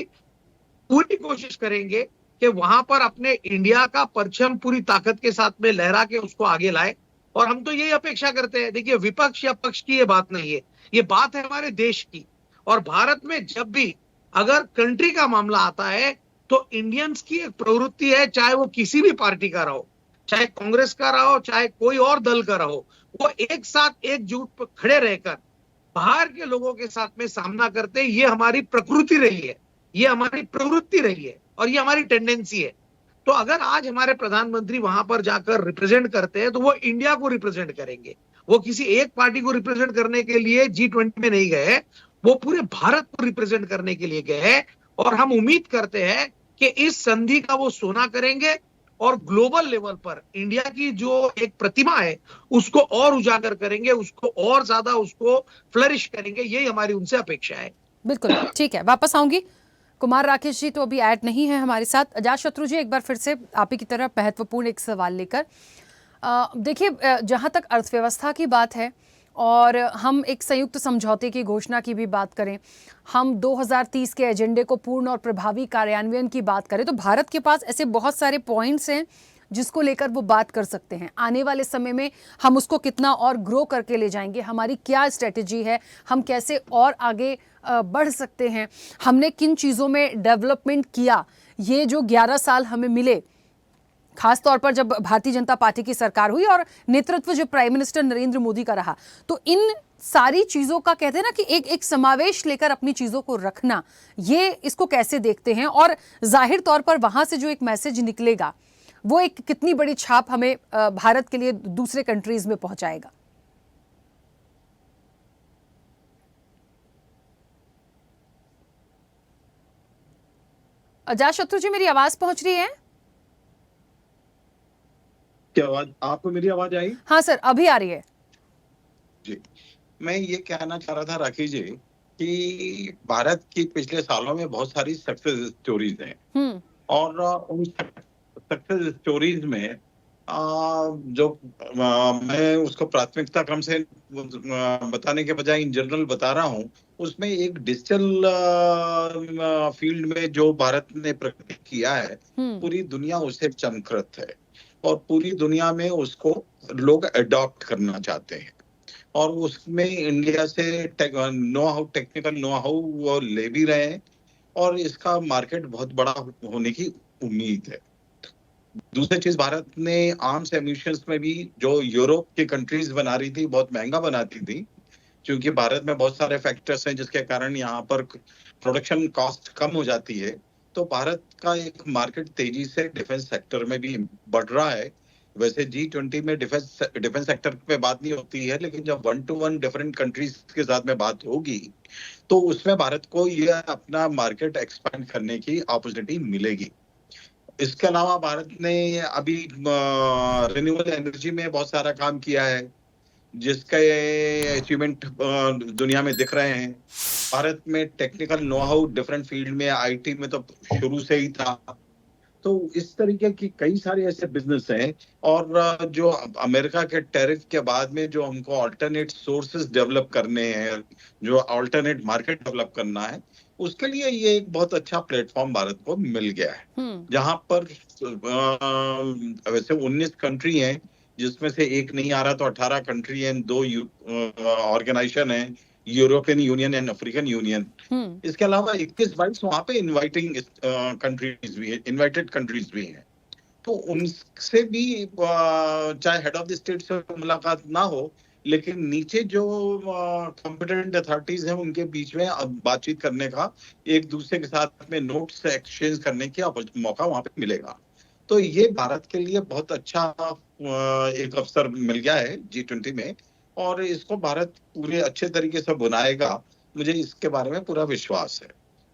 पूरी कोशिश करेंगे कि वहां पर अपने इंडिया का परचम पूरी ताकत के साथ में लहरा के उसको आगे लाए। और हम तो यही अपेक्षा करते हैं, देखिए विपक्ष या पक्ष की ये बात नहीं है, ये बात है हमारे देश की। और भारत में जब भी अगर कंट्री का मामला आता है तो इंडियंस की एक प्रवृत्ति है, चाहे वो किसी भी पार्टी का रहो, चाहे कांग्रेस का रहो, चाहे कोई और दल का रहो, वो एक साथ एकजुट पर खड़े रहकर बाहर के लोगों के साथ में सामना करते। ये हमारी प्रकृति रही है, ये हमारी प्रवृत्ति रही है और ये हमारी टेंडेंसी है। तो अगर आज हमारे प्रधानमंत्री वहां पर जाकर रिप्रेजेंट करते हैं तो वो इंडिया को रिप्रेजेंट करेंगे, वो किसी एक पार्टी को रिप्रेजेंट करने के लिए G20 में नहीं गए, वो पूरे भारत को रिप्रेजेंट करने के लिए गए हैं। और हम उम्मीद करते हैं कि इस संधि का वो सोना करेंगे और ग्लोबल लेवल पर इंडिया की जो एक प्रतिमा है उसको और उजागर करेंगे, उसको और ज्यादा उसको फ्लरिश करेंगे। यही हमारी उनसे अपेक्षा है। बिल्कुल ठीक है, वापस आऊंगी। कुमार राकेश जी तो अभी ऐड नहीं है हमारे साथ। अजातशत्रु जी, एक बार फिर से आप ही की तरह महत्वपूर्ण एक सवाल लेकर। देखिए, जहां तक अर्थव्यवस्था की बात है और हम एक संयुक्त समझौते की घोषणा की भी बात करें, हम 2030 के एजेंडे को पूर्ण और प्रभावी कार्यान्वयन की बात करें, तो भारत के पास ऐसे बहुत सारे पॉइंट्स हैं जिसको लेकर वो बात कर सकते हैं। आने वाले समय में हम उसको कितना और ग्रो करके ले जाएंगे, हमारी क्या स्ट्रेटजी है, हम कैसे और आगे बढ़ सकते हैं, हमने किन चीज़ों में डेवलपमेंट किया। ये जो 11 साल हमें मिले, खास तौर पर जब भारतीय जनता पार्टी की सरकार हुई और नेतृत्व जो प्राइम मिनिस्टर नरेंद्र मोदी का रहा, तो इन सारी चीज़ों का कहते हैं ना कि एक समावेश लेकर अपनी चीज़ों को रखना, ये इसको कैसे देखते हैं? और जाहिर तौर पर वहाँ से जो एक मैसेज निकलेगा वो एक कितनी बड़ी छाप हमें भारत के लिए दूसरे कंट्रीज में पहुंचाएगा? अजातशत्रु जी, मेरी आवाज पहुंच रही है? क्या आवाज, आपको मेरी आवाज आई? हाँ सर, अभी आ रही है जी। मैं ये कहना चाह रहा था राखी जी कि भारत की पिछले सालों में बहुत सारी सक्सेस स्टोरीज हैं और उन सक्सेस स्टोरीज में जो मैं उसको प्राथमिकता क्रम से बताने के बजाय इन जनरल बता रहा हूँ, उसमें एक डिजिटल फील्ड में जो भारत ने प्रगति किया है, पूरी दुनिया उससे चमकृत है और पूरी दुनिया में उसको लोग अडॉप्ट करना चाहते हैं और उसमें इंडिया से टेक्निकल नो हाउ वो ले भी रहे हैं और इसका मार्केट बहुत बड़ा होने की उम्मीद है। दूसरी चीज, भारत ने आर्म्स एम्यूनिशंस में भी जो यूरोप की कंट्रीज बना रही थी, बहुत महंगा बनाती थी, क्योंकि भारत में बहुत सारे फैक्टर्स हैं जिसके कारण यहाँ पर प्रोडक्शन कॉस्ट कम हो जाती है। तो भारत का एक मार्केट तेजी से डिफेंस सेक्टर में भी बढ़ रहा है। वैसे G20 में डिफेंस सेक्टर पे बात नहीं होती है, लेकिन जब 1-to-1 डिफरेंट कंट्रीज के साथ में बात होगी तो उसमें भारत को ये अपना मार्केट एक्सपेंड करने की अपॉर्चुनिटी मिलेगी। इसके अलावा भारत ने अभी रिन्यूएबल एनर्जी में बहुत सारा काम किया है, जिसके अचीवमेंट दुनिया में दिख रहे हैं। भारत में technical know how different field में, आईटी में तो शुरू से ही था। तो इस तरीके की कई सारे ऐसे बिजनेस हैं। और जो अमेरिका के टैरिफ के बाद में जो हमको अल्टरनेट सोर्सेज डेवलप करने हैं, जो अल्टरनेट मार्केट डेवलप करना है, उसके लिए ये एक बहुत अच्छा प्लेटफॉर्म भारत को मिल गया है। जहां पर वैसे 19 कंट्री हैं, जिसमें से एक नहीं आ रहा तो 18 कंट्री हैं, 2 ऑर्गेनाइजेशन हैं, European union and African union. इसके अलावा 21-22 वहां पे इनवाइटेड कंट्रीज भी हैं। तो उनसे भी चाहे हेड ऑफ द स्टेट से मुलाकात ना हो, लेकिन नीचे जो कॉम्पिटेंट अथॉरिटीज हैं उनके बीच में अब बातचीत करने का, एक दूसरे के साथ में नोट्स एक्सचेंज करने का मौका वहां पे मिलेगा। तो ये भारत के लिए बहुत अच्छा एक अवसर मिल गया है G20 में, और इसको भारत पूरे अच्छे तरीके से बनाएगा। मुझे इसके बारे में पूरा विश्वास है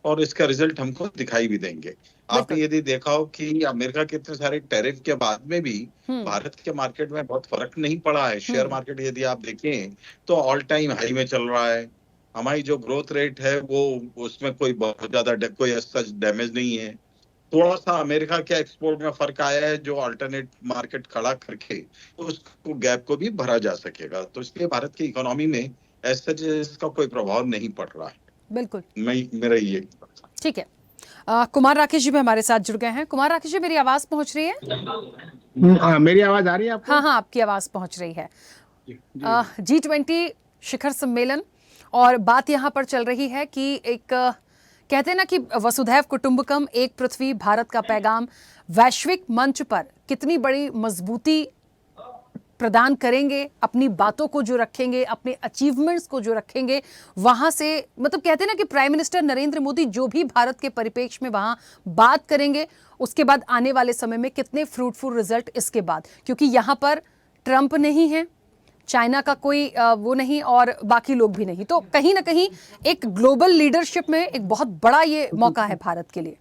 और इसका रिजल्ट हमको दिखाई भी देंगे। आपने यदि देखा हो कि अमेरिका के इतने सारे टैरिफ के बाद में भी भारत के मार्केट में बहुत फर्क नहीं पड़ा है। शेयर मार्केट यदि आप देखें तो ऑल टाइम हाई में चल रहा है। हमारी जो ग्रोथ रेट है वो उसमें कोई बहुत ज्यादा कोई सच डैमेज नहीं है। थोड़ा सा अमेरिका के एक्सपोर्ट में फर्क आया है, जो अल्टरनेट मार्केट खड़ा करके उसको गैप को भी भरा जा सकेगा। तो इसलिए भारत की इकोनॉमी में ऐसा इसका कोई प्रभाव नहीं पड़ रहा है। बिल्कुल, मेरा ये ठीक है। कुमार राकेश जी भी हमारे साथ जुड़ गए हैं। कुमार राकेश जी, मेरी आवाज पहुंच रही है? मेरी आवाज आ रही है आपको? हाँ, आपकी आवाज पहुंच रही है। G20 शिखर सम्मेलन, और बात यहाँ पर चल रही है कि एक कहते हैं ना कि वसुधैव कुटुंबकम, एक पृथ्वी, भारत का पैगाम वैश्विक मंच पर कितनी बड़ी मजबूती प्रदान करेंगे, अपनी बातों को जो रखेंगे, अपने अचीवमेंट्स को जो रखेंगे, वहां से मतलब कहते हैं ना कि प्राइम मिनिस्टर नरेंद्र मोदी जो भी भारत के परिप्रेक्ष्य में वहां बात करेंगे, उसके बाद आने वाले समय में कितने फ्रूटफुल रिजल्ट इसके बाद, क्योंकि यहाँ पर ट्रंप नहीं है, चाइना का कोई वो नहीं, और बाकी लोग भी नहीं। तो कहीं ना कहीं एक ग्लोबल लीडरशिप में एक बहुत बड़ा ये मौका है भारत के लिए।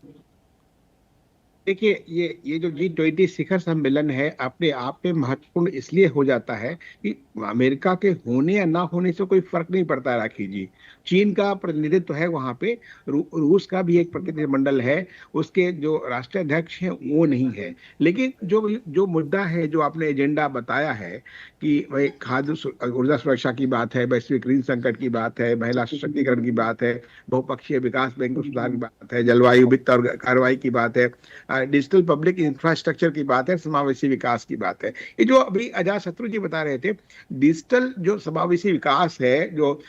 देखिए, ये जो G20 शिखर सम्मेलन है अपने आप में महत्वपूर्ण इसलिए हो जाता है कि अमेरिका के होने या ना होने से कोई फर्क नहीं पड़ता। राखी जी, चीन का प्रतिनिधित्व है वहां पे, रूस का भी एक प्रतिनिधिमंडल है, उसके जो राष्ट्रीय अध्यक्ष हैं वो नहीं है। लेकिन जो मुद्दा है, जो आपने एजेंडा बताया है कि भाई खाद्य ऊर्जा सुरक्षा की बात है, वैश्विक ऋण संकट की बात है, महिला सशक्तिकरण की बात है, बहुपक्षीय विकास बैंक सुधार की बात है, जलवायु वित्त और कार्रवाई की बात है, डिजिटल पब्लिक इंफ्रास्ट्रक्चर की बात है, समावेशी विकास की बात है। ये जो अभी अजातशत्रु जी बता रहे थे, डिजिटल जो समावेशी विकास है, जो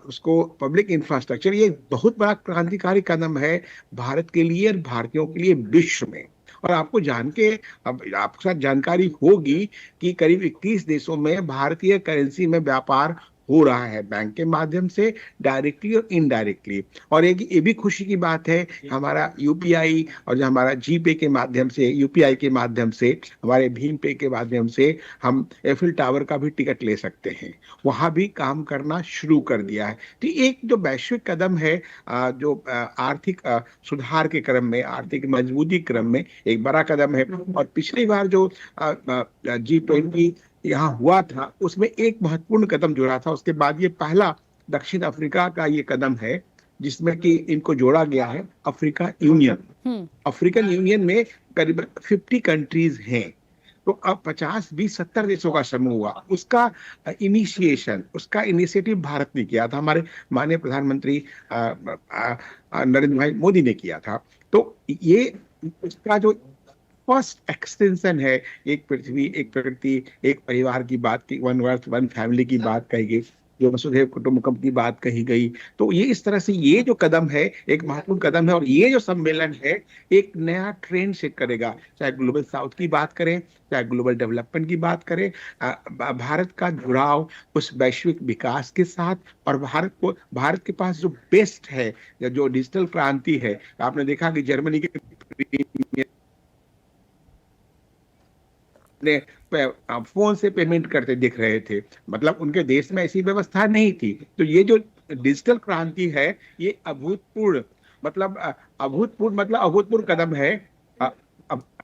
उसको पब्लिक इंफ्रास्ट्रक्चर, ये बहुत बड़ा क्रांतिकारी कदम है भारत के लिए और भारतीयों के लिए विश्व में। और आपको जान के अब आपके साथ जानकारी होगी कि करीब 21 देशों में भारतीय करेंसी में व्यापार हो रहा है, बैंक के माध्यम से, डायरेक्टली और इनडायरेक्टली। और ये भी खुशी की बात है, हमारा यूपीआई और जो हमारा जीपे के माध्यम से, यूपीआई के माध्यम से, हमारे भीम पे के माध्यम से हम एफिल टावर का भी टिकट ले सकते हैं, वहां भी काम करना शुरू कर दिया है। तो एक जो वैश्विक कदम है, जो आर्थिक सुधार के क्रम में, आर्थिक मजबूती क्रम में एक बड़ा कदम है। और पिछली बार जो G20 यहाँ हुआ था, उसमें एक महत्वपूर्ण कदम जुड़ा था। उसके बाद ये पहला दक्षिण अफ्रीका का ये कदम है जिसमें कि इनको जोड़ा गया है अफ्रीका यूनियन। अफ्रीकन यूनियन में करीब 50 कंट्रीज हैं। तो अब 50, 20, 70 देशों का समूह हुआ। उसका इनिशिएटिव भारत ने किया था, हमारे माननीय प्रधानमंत्री नरेंद्र भाई मोदी ने किया था। तो ये उसका जो फर्स्ट एक्सटेंशन है, एक पृथ्वी, एक प्रकृति, एक परिवार की बात की, वन अर्थ वन फैमिली की बात कही गई, जो वसुधैव कुटुंबकम की बात कही गई। तो ये इस तरह से ये जो कदम है एक महत्वपूर्ण कदम है, और ये जो सम्मेलन है एक नया ट्रेंड सेट करेगा। चाहे ग्लोबल साउथ की बात करें, चाहे ग्लोबल डेवलपमेंट की बात करें, भारत का जुड़ाव उस वैश्विक विकास के साथ, और भारत के पास जो बेस्ट है, जो डिजिटल क्रांति है। आपने देखा कि जर्मनी के फोन से पेमेंट करते दिख रहे थे, मतलब उनके देश में ऐसी व्यवस्था नहीं थी। तो ये जो डिजिटल क्रांति है ये अभूतपूर्व कदम है,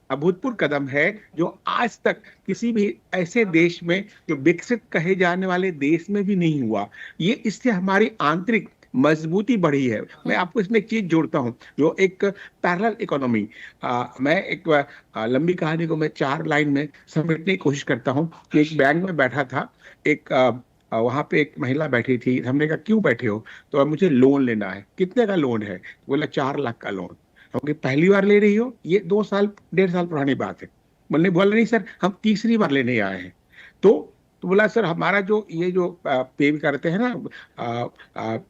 अभूतपूर्व कदम है जो आज तक किसी भी ऐसे देश में, जो विकसित कहे जाने वाले देश में भी नहीं हुआ। ये इससे हमारी आंतरिक मजबूती बढ़ी है। मैं आपको इसमें एक चीज जोड़ता हूं, जो एक पैरेलल इकोनॉमी, मैं एक लंबी कहानी को मैं 4 लाइन में समेटने की कोशिश करता हूं कि एक बैंक में बैठा था, वहां पे एक महिला बैठी थी। हमने कहा क्यों बैठे हो? तो मुझे लोन लेना है। कितने का लोन है? बोला 4 लाख का लोन। हमने पहली बार ले रही हो? ये 2 साल 1.5 साल पुरानी बात है। बोला नहीं सर, हम तीसरी बार लेने आए हैं। तो बोला सर हमारा जो पे करते हैं ना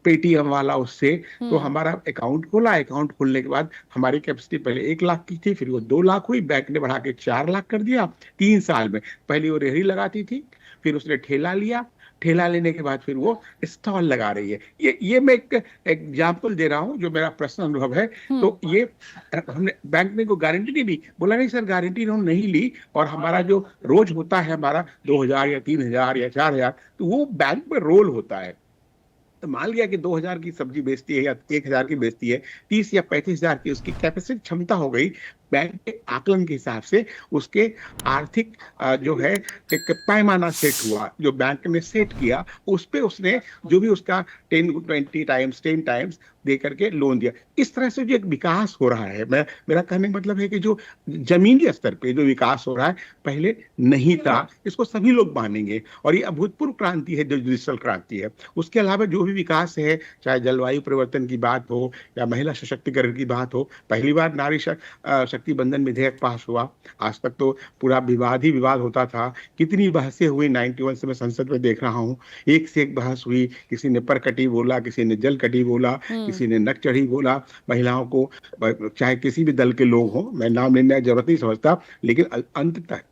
पेटीएम वाला, उससे तो हमारा अकाउंट खोला। अकाउंट खोलने के बाद हमारी कैपेसिटी पहले 1 लाख की थी, फिर वो 2 लाख हुई, बैंक ने बढ़ा के 4 लाख कर दिया 3 साल में। पहले वो रेहड़ी लगाती थी, फिर उसने ठेला लिया, ठेला लेने के बाद फिर वो स्टॉल लगा रही है। ये मैं एक एग्जाम्पल दे रहा हूँ जो मेरा पर्सनल अनुभव है। तो ये हमने बैंक ने कोई गारंटी नहीं दी। बोला नहीं सर गारंटी उन्होंने नहीं ली, और हमारा जो रोज होता है हमारा 2000 या 3000 या 4000, तो वो बैंक में रोल होता है। तो मान लिया कि 2000 की सब्जी बेचती है या 1000 की बेचती है, 30 या 35,000 की उसकी कैपेसिटी क्षमता हो गई। बैंक के आकलन के हिसाब से उसके आर्थिक जो है एक पैमाना सेट हुआ, जो बैंक ने सेट किया, उस पे उसने जो भी उसका 10 टाइम्स दे करके लोन दिया। इस तरह से जो एक विकास हो रहा है, मेरा कहने का मतलब है कि जो जमीनी स्तर पे जो विकास हो रहा है पहले नहीं था, इसको सभी लोग मानेंगे। और ये अभूतपूर्व क्रांति है जो डिजिटल क्रांति है। उसके अलावा जो भी विकास है, चाहे जलवायु परिवर्तन की बात हो या महिला सशक्तिकरण की बात हो, पहली बार नारी शक्ति बंधन विधेयक पास हुआ। आज तक तो पूरा विवाद ही विवाद होता था। कितनी बहसें हुई 91 से मैं संसद में देख रहा हूँ, एक से एक बहस हुई। किसी ने परकटी बोला, किसी ने जलकटी बोला, किसी ने नक चढ़ी बोला। महिलाओं को, चाहे किसी भी दल के लोग हों, मैं नाम लेने की जरूरत नहीं समझता, लेकिन अंत तक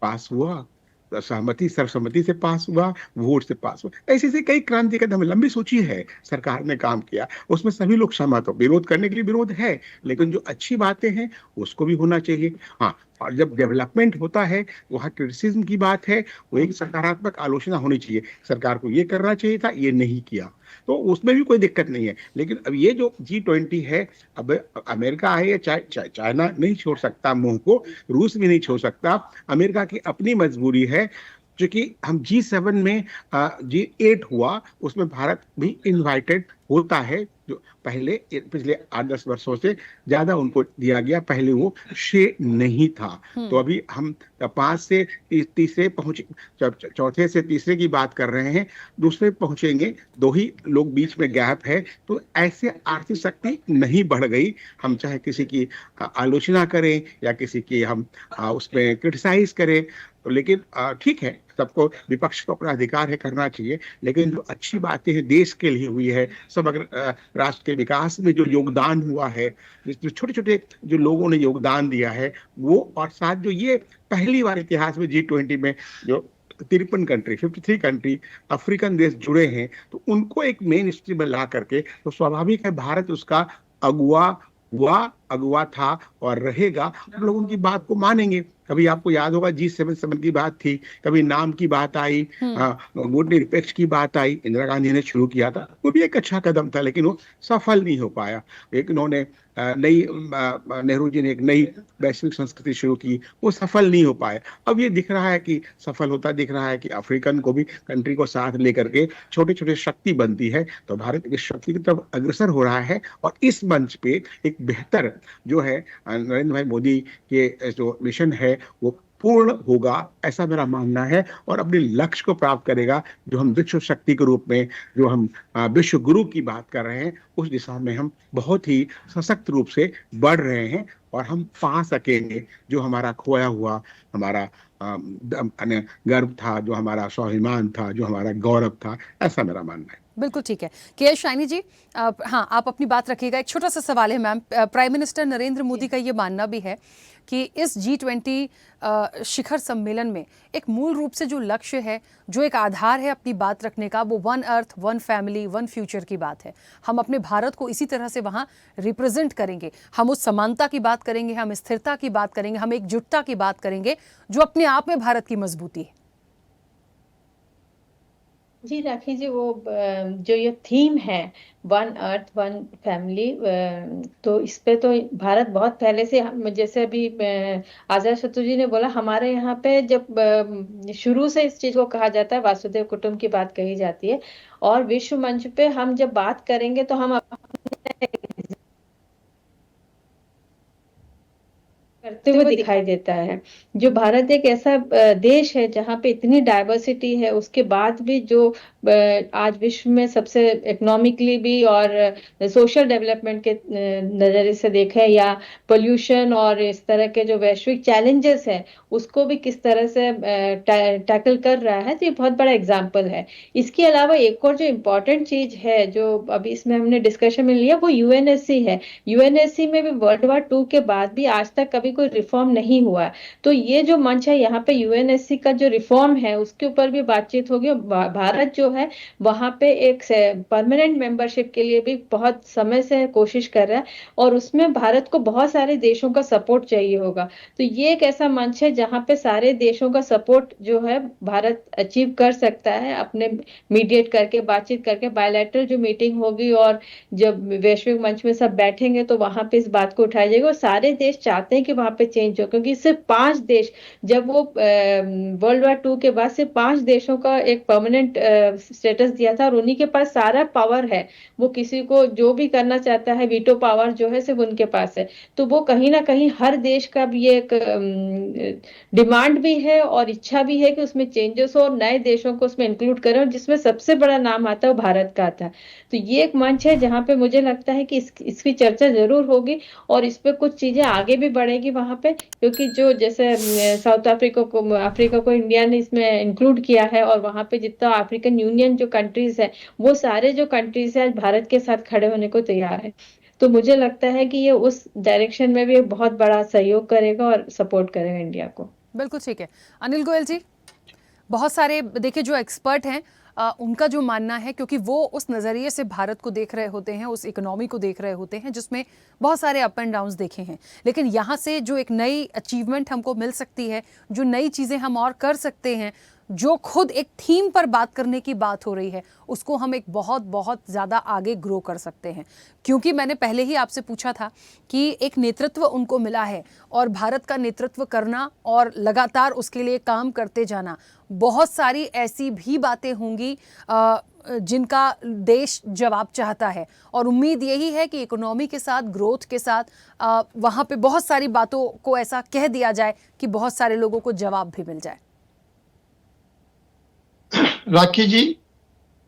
पास हुआ। सर्वसम्मति से पास हुआ, वोट से पास हुआ। ऐसे कई क्रांति कदम लंबी सूची है, सरकार ने काम किया, उसमें सभी लोग सहमत हो। विरोध करने के लिए विरोध है, लेकिन जो अच्छी बातें हैं उसको भी होना चाहिए। हाँ, और जब डेवलपमेंट होता है, वहाँ क्रिटिसिज्म की बात है, वो एक सकारात्मक आलोचना होनी चाहिए। सरकार को ये करना चाहिए था, ये नहीं किया, तो उसमें भी कोई दिक्कत नहीं है। लेकिन अब ये जो G20 है, अब अमेरिका है, चाइना नहीं छोड़ सकता मुंह को, रूस भी नहीं छोड़ सकता। अमेरिका की अपनी मजबूरी है, क्योंकि हम G7 में G8 हुआ, उसमें भारत भी इनवाइटेड होता है, जो पहले पिछले 8-10 वर्षों से ज्यादा उनको दिया गया। पहले वो श्रेय नहीं था। तो अभी हम 5 से तीसरे पहुंचे, चौथे से तीसरे की बात कर रहे हैं, दूसरे पहुंचेंगे, 2 ही लोग बीच में गैप है। तो ऐसे आर्थिक शक्ति नहीं बढ़ गई। हम चाहे किसी की आलोचना करें या किसी की हम उसमें क्रिटिसाइज करें, तो लेकिन ठीक है, सबको, विपक्ष को अपना अधिकार है, करना चाहिए। लेकिन जो अच्छी बातें हैं देश के लिए हुई है, समग्र राष्ट्र के विकास में जो योगदान हुआ है, जो छोटे छोटे जो लोगों ने योगदान दिया है वो, और साथ जो ये पहली बार इतिहास में G20 में जो 53 कंट्री अफ्रीकन देश जुड़े हैं, तो उनको एक मेन स्ट्रीम में ला करके, तो स्वाभाविक है भारत उसका अगुआ था और रहेगा। लोग उनकी बात को मानेंगे। कभी आपको याद होगा G7 की बात थी, कभी नाम की बात आई, गुड निरपेक्ष की बात आई, इंदिरा गांधी ने शुरू किया था, वो भी एक अच्छा कदम था, लेकिन वो सफल नहीं हो पाया। एक उन्होंने नेहरू जी ने एक नई वैश्विक संस्कृति शुरू की, वो सफल नहीं हो पाया। अब ये दिख रहा है कि सफल होता दिख रहा है कि अफ्रीकन को भी कंट्री को साथ लेकर के छोटे छोटे शक्ति बनती है, तो भारत इस शक्ति की तरफ अग्रसर हो रहा है। और इस मंच पे एक बेहतर जो है नरेंद्र भाई मोदी के जो मिशन है वो पूर्ण होगा, ऐसा मेरा मानना है, और अपने लक्ष्य को प्राप्त करेगा। जो हम विश्व शक्ति के रूप में, जो हम विश्व गुरु की बात कर रहे हैं, उस दिशा में हम बहुत ही सशक्त रूप से बढ़ रहे हैं, और हम पा सकेंगे जो हमारा खोया हुआ, हमारा गर्व था, जो हमारा स्वाभिमान था, जो हमारा गौरव था, ऐसा मेरा मानना है। बिल्कुल ठीक है। के शाइनी जी, हाँ, आप अपनी बात रखिएगा। एक छोटा सा सवाल है ma'am. Prime minister Narendra Modi का ये मानना भी है कि इस G20 शिखर सम्मेलन में एक मूल रूप से जो लक्ष्य है, जो एक आधार है अपनी बात रखने का, वो one earth, one family, one future की बात है। हम अपने भारत को इसी तरह से वहाँ रिप्रेजेंट करेंगे। हम उस समानता की बात करेंगे, हम स्थिरता की बात करेंगे, हम एकजुटता की बात करेंगे, जो अपने आप में भारत की मजबूती है। जी राखी जी, वो जो ये थीम है वन अर्थ वन फैमिली, तो इस पे तो भारत बहुत पहले से, जैसे अभी आजाद शत्रु जी ने बोला, हमारे यहाँ पे जब शुरू से इस चीज को कहा जाता है, वासुदेव कुटुंब की बात कही जाती है, और विश्व मंच पे हम जब बात करेंगे तो हम करते हुए दिखाई देता है। जो भारत एक ऐसा देश है जहाँ पे इतनी डाइवर्सिटी है, उसके बाद भी जो आज विश्व में सबसे इकोनॉमिकली भी और सोशल डेवलपमेंट के नजरिए से देखें, या पोल्यूशन और इस तरह के जो वैश्विक चैलेंजेस है उसको भी किस तरह से टैकल कर रहा है, तो ये बहुत बड़ा एग्जाम्पल है। इसके अलावा एक और जो इम्पोर्टेंट चीज है जो अभी इसमें हमने डिस्कशन में लिया, वो यूएनएससी है। यूएनएससी में भी वर्ल्ड वॉर 2 के बाद भी आज तक कभी कोई रिफॉर्म नहीं हुआ। तो ये जो मंच है, यहाँ पे यूएनएससी का जो रिफॉर्म है उसके ऊपर भी बातचीत होगी। भारत जो है वहां पे एक परमानेंट मेंबरशिप के लिए भी बहुत समय से कोशिश कर रहा है, और उसमें भारत को बहुत सारे देशों का सपोर्ट चाहिए होगा। तो ये एक ऐसा मंच है जहाँ पे सारे देशों का सपोर्ट जो है भारत अचीव कर सकता है, अपने मीडिएट करके, बातचीत करके। बायलैटरल जो मीटिंग होगी और जब वैश्विक मंच में सब बैठेंगे तो वहां पे इस बात को उठाया जाएगा, और सारे देश चाहते हैं कि वहां पे चेंज हो, क्योंकि सिर्फ 5 देश, जब वो वर्ल्ड वॉर 2 के बाद सिर्फ 5 देशों का एक परमानेंट स्टेटस दिया था, और उन्हीं के पास सारा पावर है। वो किसी को जो भी करना चाहता है, वीटो पावर जो है सिर्फ उनके पास है। तो वो कहीं ना कहीं हर देश का भी एक डिमांड भी है और इच्छा भी है कि उसमें चेंजेस हो और नए देशों को उसमें इंक्लूड करें, और जिसमें सबसे बड़ा नाम आता है वो भारत का आता है। तो ये एक मंच है जहाँ पे मुझे लगता है कि इसकी चर्चा जरूर होगी, और इस पे कुछ चीजें आगे भी बढ़ेगी वहां पे, क्योंकि जो जैसे साउथ अफ्रीका को इंडिया ने इसमें इंक्लूड किया है, और वहां पे जितना अफ्रीकन यूनियन जो कंट्रीज है, वो सारे जो कंट्रीज है आज भारत के साथ खड़े होने को तैयार है। तो मुझे लगता है कि ये उस डायरेक्शन में भी एक बहुत बड़ा सहयोग करेगा और सपोर्ट करेगा इंडिया को। बिल्कुल ठीक है। अनिल गोयल जी, बहुत सारे देखिए जो एक्सपर्ट हैं उनका जो मानना है, क्योंकि वो उस नज़रिए से भारत को देख रहे होते हैं, उस इकोनॉमी को देख रहे होते हैं जिसमें बहुत सारे अप एंड डाउन्स देखे हैं, लेकिन यहाँ से जो एक नई अचीवमेंट हमको मिल सकती है, जो नई चीज़ें हम और कर सकते हैं, जो खुद एक थीम पर बात करने की बात हो रही है, उसको हम एक बहुत बहुत ज़्यादा आगे ग्रो कर सकते हैं। क्योंकि मैंने पहले ही आपसे पूछा था कि एक नेतृत्व उनको मिला है, और भारत का नेतृत्व करना और लगातार उसके लिए काम करते जाना, बहुत सारी ऐसी भी बातें होंगी जिनका देश जवाब चाहता है, और उम्मीद यही है कि इकोनॉमी के साथ, ग्रोथ के साथ वहाँ पे बहुत सारी बातों को ऐसा कह दिया जाए कि बहुत सारे लोगों को जवाब भी मिल जाए। राखी जी,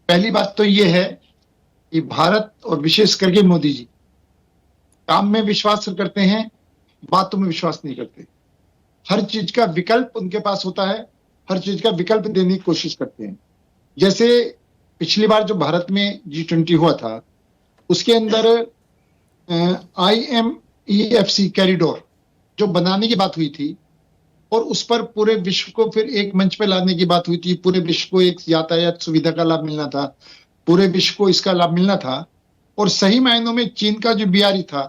पहली बात तो ये है कि भारत और विशेष करके मोदी जी काम में विश्वास करते हैं, बातों में विश्वास नहीं करते। हर चीज का विकल्प उनके पास होता है, हर चीज का विकल्प देने की कोशिश करते हैं। जैसे पिछली बार जो भारत में G20 हुआ था, उसके अंदर IMEFC कॉरिडोर जो बनाने की बात हुई थी, और उस पर पूरे विश्व को फिर एक मंच पे लाने की बात हुई थी। पूरे विश्व को एक यातायात सुविधा का लाभ मिलना था, पूरे विश्व को इसका लाभ मिलना था, और सही मायनों में चीन का जो BRI था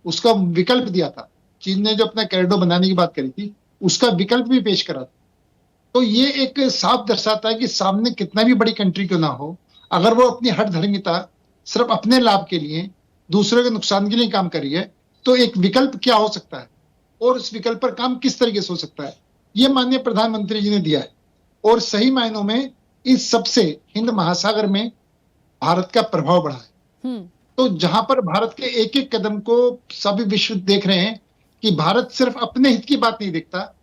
उसका विकल्प दिया था। चीन ने जो अपना कॉरिडोर बनाने की बात करी थी, उसका विकल्प भी पेश करा था। तो ये एक साफ दर्शाता है कि सामने कितना भी बड़ी कंट्री क्यों ना हो, अगर वो अपनी हठधर्मिता सिर्फ अपने लाभ के लिए, दूसरे के नुकसान के लिए काम करी है, तो एक विकल्प क्या हो सकता है और उस विकल्प पर काम किस तरीके से हो सकता है, ये माननीय प्रधानमंत्री जी ने दिया है। और सही मायनों में इस सबसे हिंद महासागर में भारत का प्रभाव बढ़ा है। तो जहां पर भारत के एक एक कदम को सभी विश्व देख रहे हैं कि भारत सिर्फ अपने हित की बात नहीं देखता,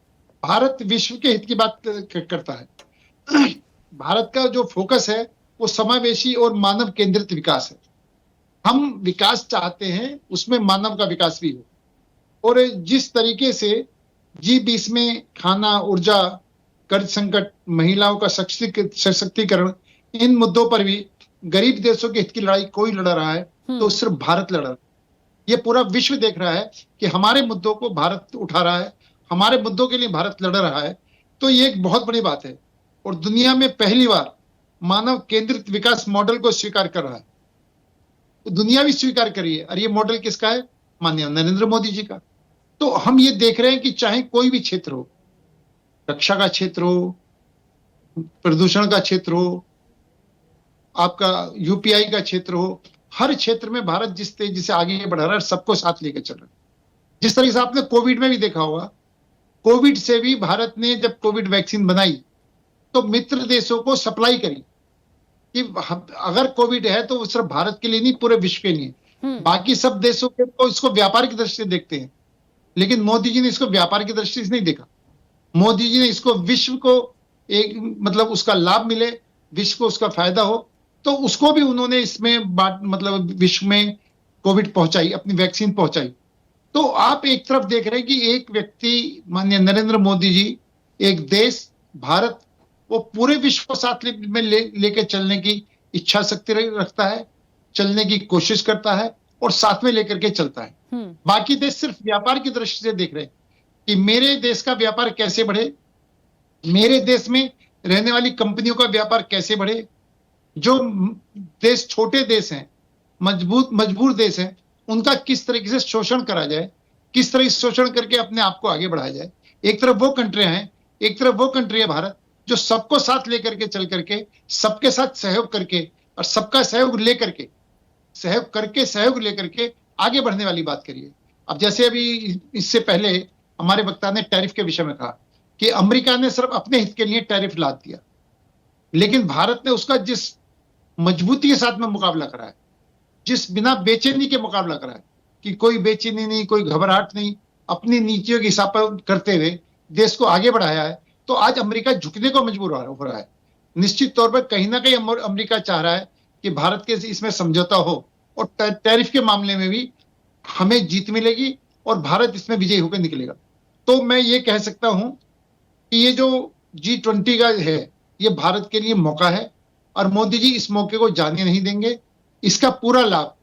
भारत विश्व के हित की बात करता है। भारत का जो फोकस है वो समावेशी और मानव केंद्रित विकास है। हम विकास चाहते हैं, उसमें मानव का विकास भी हो। और जिस तरीके से G20 में खाना, ऊर्जा, कर्ज संकट, महिलाओं का सशक्तिकरण, इन मुद्दों पर भी गरीब देशों के हित की लड़ाई कोई लड़ रहा है तो सिर्फ भारत लड़ रहा है। ये पूरा विश्व देख रहा है कि हमारे मुद्दों को भारत उठा रहा है, हमारे मुद्दों के लिए भारत लड़ रहा है। तो ये एक बहुत बड़ी बात है और दुनिया में पहली बार मानव केंद्रित विकास मॉडल को स्वीकार कर रहा है। तो दुनिया भी स्वीकार करी है। और ये मॉडल किसका है? माननीय नरेंद्र मोदी जी का। तो हम ये देख रहे हैं कि चाहे कोई भी क्षेत्र हो, रक्षा का क्षेत्र हो, प्रदूषण का क्षेत्र हो, आपका यूपीआई का क्षेत्र हो, हर क्षेत्र में भारत जिस तेजी से आगे बढ़ रहा है, सबको साथ लेकर चल रहा है। जिस तरीके से आपने कोविड में भी देखा होगा, कोविड से भी भारत ने जब कोविड वैक्सीन बनाई तो मित्र देशों को सप्लाई करी कि अगर कोविड है तो वो सिर्फ भारत के लिए नहीं, पूरे विश्व के लिए। बाकी सब देशों के तो इसको व्यापार की दृष्टि से देखते हैं, लेकिन मोदी जी ने इसको व्यापार की दृष्टि से नहीं देखा। मोदी जी ने इसको विश्व को एक मतलब उसका लाभ मिले, विश्व को उसका फायदा हो, तो उसको भी उन्होंने इसमें मतलब विश्व में कोविड पहुंचाई, अपनी वैक्सीन पहुंचाई। तो आप एक तरफ देख रहे हैं कि एक व्यक्ति माननीय नरेंद्र मोदी जी, एक देश भारत, वो पूरे विश्व को साथ में लेके चलने की इच्छा शक्ति रखता है, चलने की कोशिश करता है और साथ में लेकर के चलता है। बाकी देश सिर्फ व्यापार की दृष्टि से देख रहे हैं कि मेरे देश का व्यापार कैसे बढ़े, मेरे देश में रहने वाली कंपनियों का व्यापार कैसे बढ़े। जो देश छोटे देश हैं, मजबूर देश हैं, उनका किस तरीके से शोषण करा जाए, किस तरह से शोषण करके अपने आप को आगे बढ़ाया जाए। एक तरफ वो कंट्रियां हैं, एक तरफ वो कंट्री है भारत, जो सबको साथ लेकर के चल करके, सबके साथ सहयोग करके और सबका सहयोग लेकर के, सहयोग लेकर के आगे बढ़ने वाली बात करिए। अब जैसे अभी इससे पहले हमारे वक्ता ने टैरिफ के विषय में कहा कि अमेरिका ने सिर्फ अपने हित के लिए टैरिफ लाद दिया, लेकिन भारत ने उसका जिस मजबूती के साथ में मुकाबला करा है, जिस बिना बेचैनी के मुकाबला करा है कि कोई बेचैनी नहीं, कोई घबराहट नहीं, अपनी नीतियों के हिसाब पर करते हुए देश को आगे बढ़ाया है, तो आज अमेरिका झुकने को मजबूर हो रहा है। निश्चित तौर पर कहीं ना कहीं अमेरिका चाह रहा है कि भारत के इसमें समझौता हो और टैरिफ के मामले में भी हमें जीत मिलेगी और भारत इसमें विजयी होकर निकलेगा। तो मैं ये कह सकता हूं कि ये जो G20 का है, ये भारत के लिए मौका है और मोदी जी इस मौके को जाने नहीं देंगे। इसका पूरा लाभ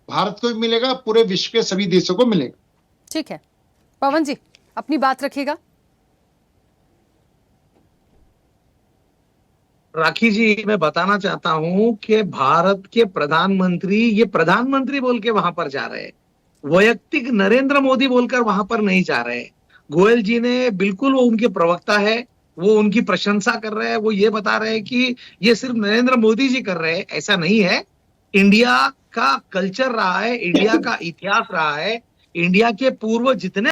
भारत को भी मिलेगा, पूरे विश्व के सभी देशों को मिलेगा। ठीक है, पवन जी अपनी बात रखिएगा। राखी जी, मैं बताना चाहता हूं कि भारत के प्रधानमंत्री, ये प्रधानमंत्री बोल के वहां पर जा रहे हैं, वैयक्तिक नरेंद्र मोदी बोलकर वहां पर नहीं जा रहे। गोयल जी ने बिल्कुल, वो उनके प्रवक्ता है, वो उनकी प्रशंसा कर रहे हैं, वो ये बता रहे हैं कि ये सिर्फ नरेंद्र मोदी जी कर रहे हैं, ऐसा नहीं है। इंडिया का कल्चर रहा है, इंडिया का इतिहास रहा है, इंडिया के पूर्व जितने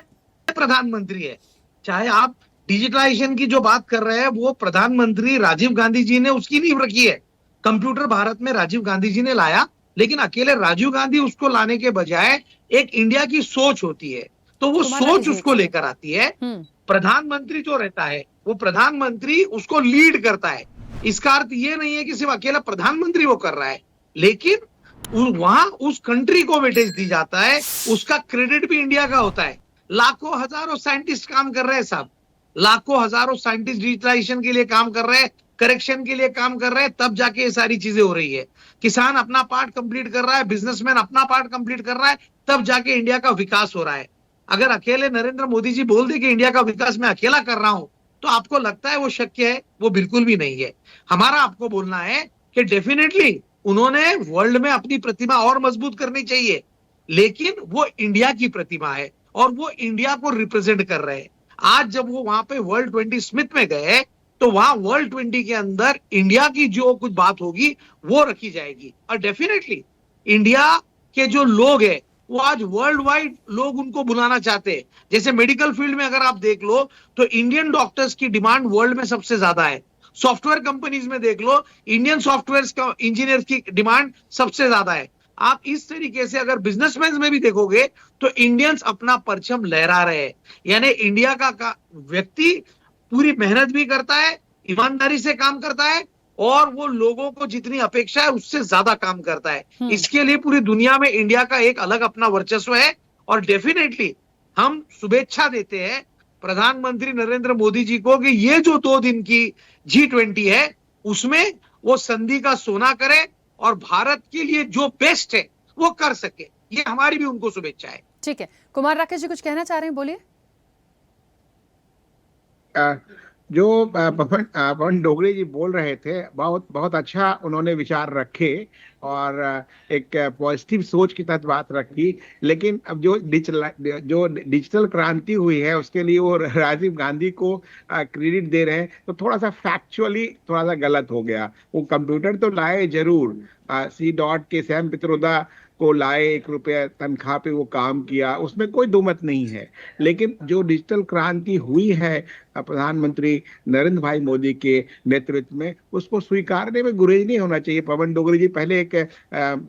प्रधानमंत्री है, चाहे आप डिजिटलाइजेशन की जो बात कर रहे हैं, वो प्रधानमंत्री राजीव गांधी जी ने उसकी नींव रखी है। कंप्यूटर भारत में राजीव गांधी जी ने लाया, लेकिन अकेले राजीव गांधी उसको लाने के बजाय एक इंडिया की सोच होती है, तो वो सोच उसको लेकर आती है। प्रधानमंत्री जो रहता है, वो प्रधानमंत्री उसको लीड करता है। इसका अर्थ ये नहीं है कि सिर्फ अकेला प्रधानमंत्री वो कर रहा है, लेकिन वहां उस कंट्री को वेटेज दी जाता है, उसका क्रेडिट भी इंडिया का होता है। लाखों हजारों साइंटिस्ट काम कर रहे हैं साहब, लाखों हजारों साइंटिस्ट डिजिटलाइजेशन के लिए काम कर रहे हैं, करेक्शन के लिए काम कर रहे हैं, तब जाके ये सारी चीजें हो रही है। किसान अपना पार्ट कंप्लीट कर रहा है, बिजनेसमैन अपना पार्ट कंप्लीट कर रहा है, तब जाके इंडिया का विकास हो रहा है। अगर अकेले नरेंद्र मोदी जी बोल दे कि इंडिया का विकास मैं अकेला कर रहा हूं, तो आपको लगता है वो शक्य है? वो बिल्कुल भी नहीं है। हमारा आपको बोलना है कि डेफिनेटली उन्होंने वर्ल्ड में अपनी प्रतिमा और मजबूत करनी चाहिए, लेकिन वो इंडिया की प्रतिमा है और वो इंडिया को रिप्रेजेंट कर रहे हैं। आज जब वो वहां पे वर्ल्ड 20 समिट में गए, तो वहां वर्ल्ड 20 के अंदर इंडिया की जो कुछ बात होगी वो रखी जाएगी। और डेफिनेटली इंडिया के जो लोग हैं, वो आज वर्ल्ड वाइड लोग उनको बुलाना चाहते हैं। जैसे मेडिकल फील्ड में अगर आप देख लो, तो इंडियन डॉक्टर्स की डिमांड वर्ल्ड में सबसे ज्यादा है। सॉफ्टवेयर कंपनीज में देख लो, इंडियन सॉफ्टवेयर इंजीनियर की डिमांड सबसे ज्यादा है। आप इस तरीके से अगर बिजनेसमैन में भी देखोगे तो इंडियंस अपना परचम लहरा रहे हैं। यानी इंडिया का व्यक्ति पूरी मेहनत भी करता है, ईमानदारी से काम करता है और वो लोगों को जितनी अपेक्षा है उससे ज्यादा काम करता है। इसके लिए पूरी दुनिया में इंडिया का एक अलग अपना वर्चस्व है और डेफिनेटली हम शुभेच्छा देते हैं प्रधानमंत्री नरेंद्र मोदी जी को कि ये जो 2 दिन की G20 है उसमें वो संधि का सोना करे और भारत के लिए जो बेस्ट है वो कर सके। ये हमारी भी उनको शुभेच्छा है। ठीक है, कुमार राकेश जी कुछ कहना चाह रहे हैं, बोलिए। जो पवन डोगरे जी बोल रहे थे, बहुत बहुत अच्छा उन्होंने विचार रखे और एक पॉजिटिव सोच के साथ बात रखी। लेकिन अब जो डिजिटल क्रांति हुई है उसके लिए वो राजीव गांधी को क्रेडिट दे रहे हैं, तो थोड़ा सा फैक्चुअली थोड़ा सा गलत हो गया। वो कंप्यूटर तो लाए जरूर, C. के सैम पित्रोदा को लाए, 1 रुपया तनख्वाह पे वो काम किया, उसमें कोई दो मत नहीं है। लेकिन जो डिजिटल क्रांति हुई है प्रधानमंत्री नरेंद्र भाई मोदी के नेतृत्व में, उसको स्वीकारने में गुरेज नहीं होना चाहिए। पवन डोगरे जी पहले एक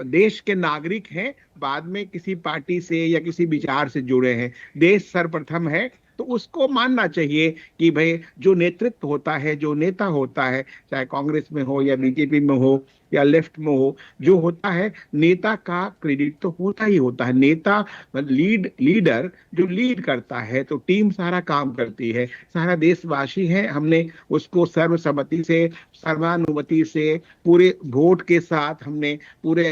देश के नागरिक हैं, बाद में किसी पार्टी से या किसी विचार से जुड़े हैं। देश सर्वप्रथम है तो उसको मानना चाहिए कि भाई जो नेतृत्व होता है, जो नेता होता है, चाहे कांग्रेस में हो या बीजेपी में हो या लेफ्ट में हो, जो होता है नेता का क्रेडिट तो होता ही होता है। नेता लीडर जो लीड करता है तो टीम सारा काम करती है, सारा देशवासी है। हमने उसको सर्वसम्मति से, सर्वानुमति से, पूरे वोट के साथ, हमने पूरे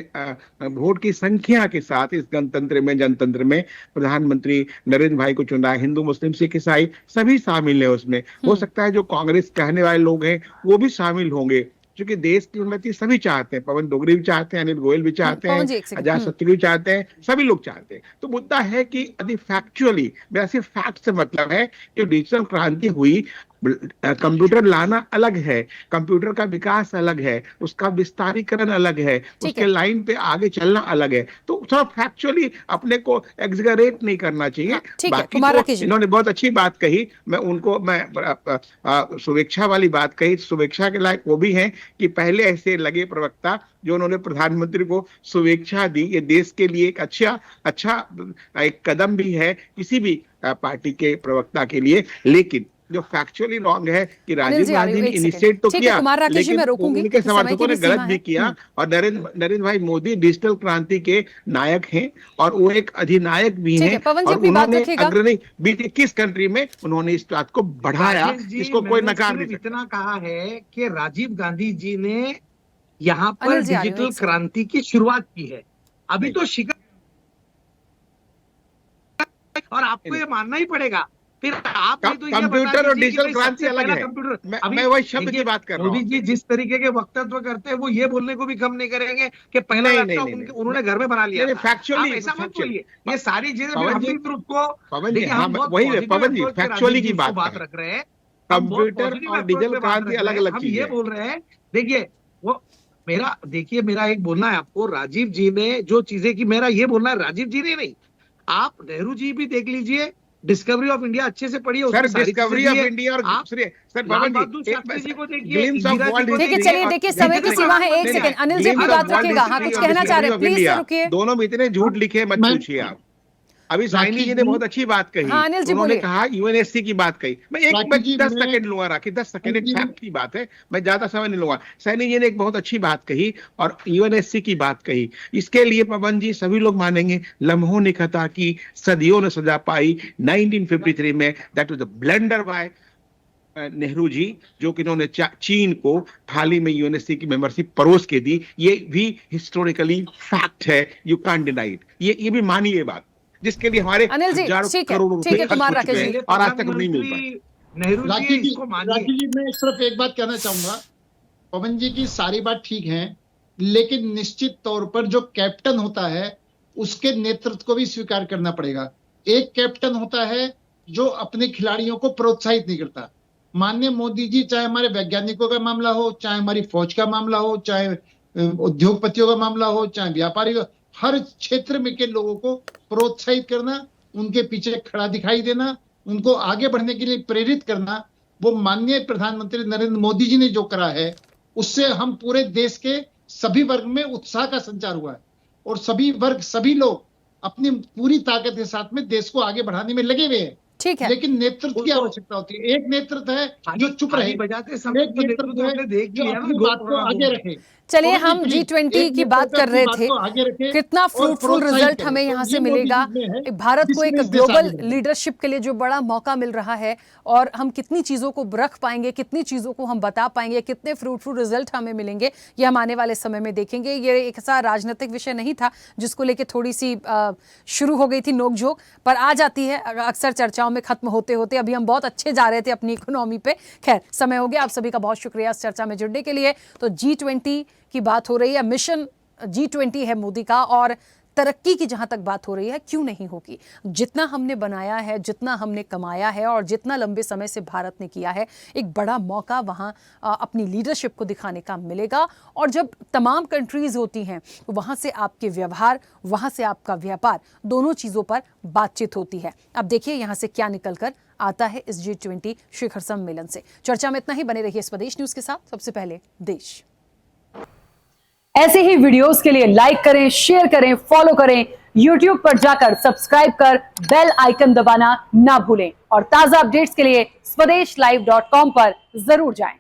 वोट की संख्या के साथ इस गणतंत्र में, जनतंत्र में प्रधानमंत्री नरेंद्र भाई को चुना। हिंदू मुस्लिम सिख ईसाई सभी शामिल है उसमें। हो सकता है जो कांग्रेस कहने वाले लोग हैं वो भी शामिल होंगे, क्योंकि देश की उन्नति सभी चाहते हैं। पवन डोगरे भी चाहते हैं, अनिल गोयल भी चाहते हैं, आजाद सत्ती भी चाहते हैं, सभी लोग चाहते हैं। तो मुद्दा है कि यदि फैक्चुअली, मेरा सिर्फ फैक्ट से मतलब है कि डिजिटल क्रांति हुई, कंप्यूटर लाना अलग है, कंप्यूटर का विकास अलग है, उसका विस्तारीकरण अलग है, उसके लाइन पे आगे चलना अलग है। तो थोड़ा फैक्चुअली अपने को एग्जैगरेट नहीं करना चाहिए। बाकी तो इन्होंने बहुत अच्छी बात कही, मैं उनको शुभेच्छा वाली बात कही, शुभेच्छा के लायक वो भी हैं कि पहले ऐसे लगे प्रवक्ता जो उन्होंने प्रधानमंत्री को शुभेच्छा दी। ये देश के लिए एक अच्छा एक कदम भी है किसी भी पार्टी के प्रवक्ता के लिए। लेकिन जो फैक्चुअली रॉन्ग है कि राजीव गांधी ने इनिशिएट तो किया, लेकिन उनके समर्थकों ने गलत भी किया। और नरेंद्र भाई मोदी डिजिटल क्रांति के नायक हैं और वो एक अधिनायक भी हैं, और उन्होंने अग्रणी 21 कंट्री में उन्होंने इस बात को बढ़ाया, इसको कोई नकार नहीं सकता। इतना कहा है कि राजीव गांधी जी ने यहाँ पर डिजिटल क्रांति की शुरुआत की है। अभी तो शिखर, और आपको ये मानना ही पड़ेगा। फिर आप तो कंप्यूटर और डिजिटल क्रांति अलग है। मैं वही शब्द की बात कर रहा हूँ। मोदी जी जिस तरीके के वक्तव्य करते हैं वो ये बोलने को भी कम नहीं करेंगे कि पहला लैपटॉप उन्होंने घर में बना लिया। फैक्चुअली ऐसा मत बोलिए, ये सारी चीजें पवन जी फैक्चुअली की बात रख रहे हैं। कंप्यूटर और डिजिटल क्रांति अलग अलग चीज है। ये बोल रहे हैं, देखिए वो मेरा एक बोलना है आपको, राजीव जी ने जो चीजें की, मेरा ये बोलना है राजीव जी ने नहीं, आप नेहरू जी भी देख लीजिए, डिस्कवरी ऑफ इंडिया अच्छे से पढ़िए। सर डिस्कवरी ऑफ इंडिया और दूसरे सर पवन जी को देखिए। ठीक है, चलिए देखिए समय की सीमा है, 1 सेकंड अनिल जी अपनी बात रखिएगा। हाँ कुछ कहना चाह रहे हैं, प्लीज रुकिए। दोनों में इतने झूठ लिखे मत पूछिए आप। अभी साइनी जी ने बहुत अच्छी बात कही। हाँ, अनिल जी उन्होंने कहा यूएनएससी की बात कही। मैं 10 सेकंड लूंगा, राखी 10 सेकंड, एक फैक्ट की बात है, मैं ज्यादा समय नहीं लूंगा। सैनी जी ने एक बहुत अच्छी बात कही और यूएनएससी की बात कही। इसके लिए पवन जी सभी लोग मानेंगे, लम्हों ने खता की, सदियों ने सजा पाई। 1953 में that was the blunder by Nehru ji, जो कि उन्होंने चीन को हाल ही में यूएनएससी की मेंबरशिप परोस के दी। ये भी हिस्टोरिकली फैक्ट है, यू कांट डिनाई इट। ये भी मानिए बात, जिसके लिए हमारे हजारों करोड़ रुपए और आज तक नहीं मिल पाए। राखी जी, मैं सिर्फ एक बात कहना चाहूंगा, पवन जी की सारी बात ठीक है, लेकिन निश्चित तौर पर जो कैप्टन होता है उसके नेतृत्व को भी स्वीकार करना पड़ेगा। एक कैप्टन होता है जो अपने खिलाड़ियों को प्रोत्साहित नहीं करता। माननीय मोदी जी, चाहे हमारे वैज्ञानिकों का मामला हो, चाहे हमारी फौज का मामला हो, चाहे उद्योगपतियों का मामला हो, चाहे व्यापारी, हर क्षेत्र में के लोगों को प्रोत्साहित करना, उनके पीछे खड़ा दिखाई देना, उनको आगे बढ़ने के लिए प्रेरित करना, वो माननीय प्रधानमंत्री नरेंद्र मोदी जी ने जो करा है, उससे हम पूरे देश के सभी वर्ग में उत्साह का संचार हुआ है। और सभी वर्ग, सभी लोग अपनी पूरी ताकत के साथ में देश को आगे बढ़ाने में लगे हुए हैं। ठीक है, लेकिन नेतृत्व की आवश्यकता होती है। एक नेतृत्व है जो चुप रहे, बजाते समय एक नेतृत्व है जो अपनी बात को आगे रखे। चलिए तो हम प्लीज, G20 एक की बात नेतृत्व कर रहे अपनी थे, बात को आगे रखे कितना और फ्रूटफुल प्रोत्साहित रिजल्ट करे। हमें तो यहाँ ये से मोदी मिलेगा। जी में है, भारत को एक जिसमें इस देश ग्लोबल आगे बढ़े। लीडरशिप के लिए जो बड़ा मौका मिल रहा है, और हम कितनी चीज़ों को रख पाएंगे, कितनी चीज़ों को हम बता पाएंगे, कितने फ्रूटफुल रिजल्ट हमें मिलेंगे, ये हम आने वाले समय में देखेंगे। ये एक ऐसा राजनीतिक विषय नहीं था जिसको लेके थोड़ी सी शुरू हो गई थी नोकझोंक, पर आ जाती है अक्सर चर्चाओं में खत्म होते होते। अभी हम बहुत अच्छे जा रहे थे अपनी इकोनॉमी पे। खैर, समय हो गया। आप सभी का बहुत शुक्रिया इस चर्चा में जुड़ने के लिए। तो G20 की बात हो रही है, मिशन G20 है मोदी का, और तरक्की की जहां तक बात हो रही है, क्यों नहीं होगी। जितना हमने बनाया है, जितना हमने कमाया है, और जितना लंबे समय से भारत ने किया है, एक बड़ा मौका वहां अपनी लीडरशिप को दिखाने का मिलेगा। और जब तमाम कंट्रीज होती हैं, वहां से आपके व्यवहार, वहां से आपका व्यापार, दोनों चीज़ों पर बातचीत होती है। अब देखिए यहाँ से क्या निकल कर आता है इस G20 शिखर सम्मेलन से। चर्चा में इतना ही। बने रहिए स्वदेश न्यूज के साथ। सबसे पहले देश। ऐसे ही वीडियोस के लिए लाइक करें, शेयर करें, फॉलो करें। YouTube पर जाकर सब्सक्राइब कर बेल आइकन दबाना ना भूलें, और ताजा अपडेट्स के लिए swedeshlive.com पर जरूर जाएं।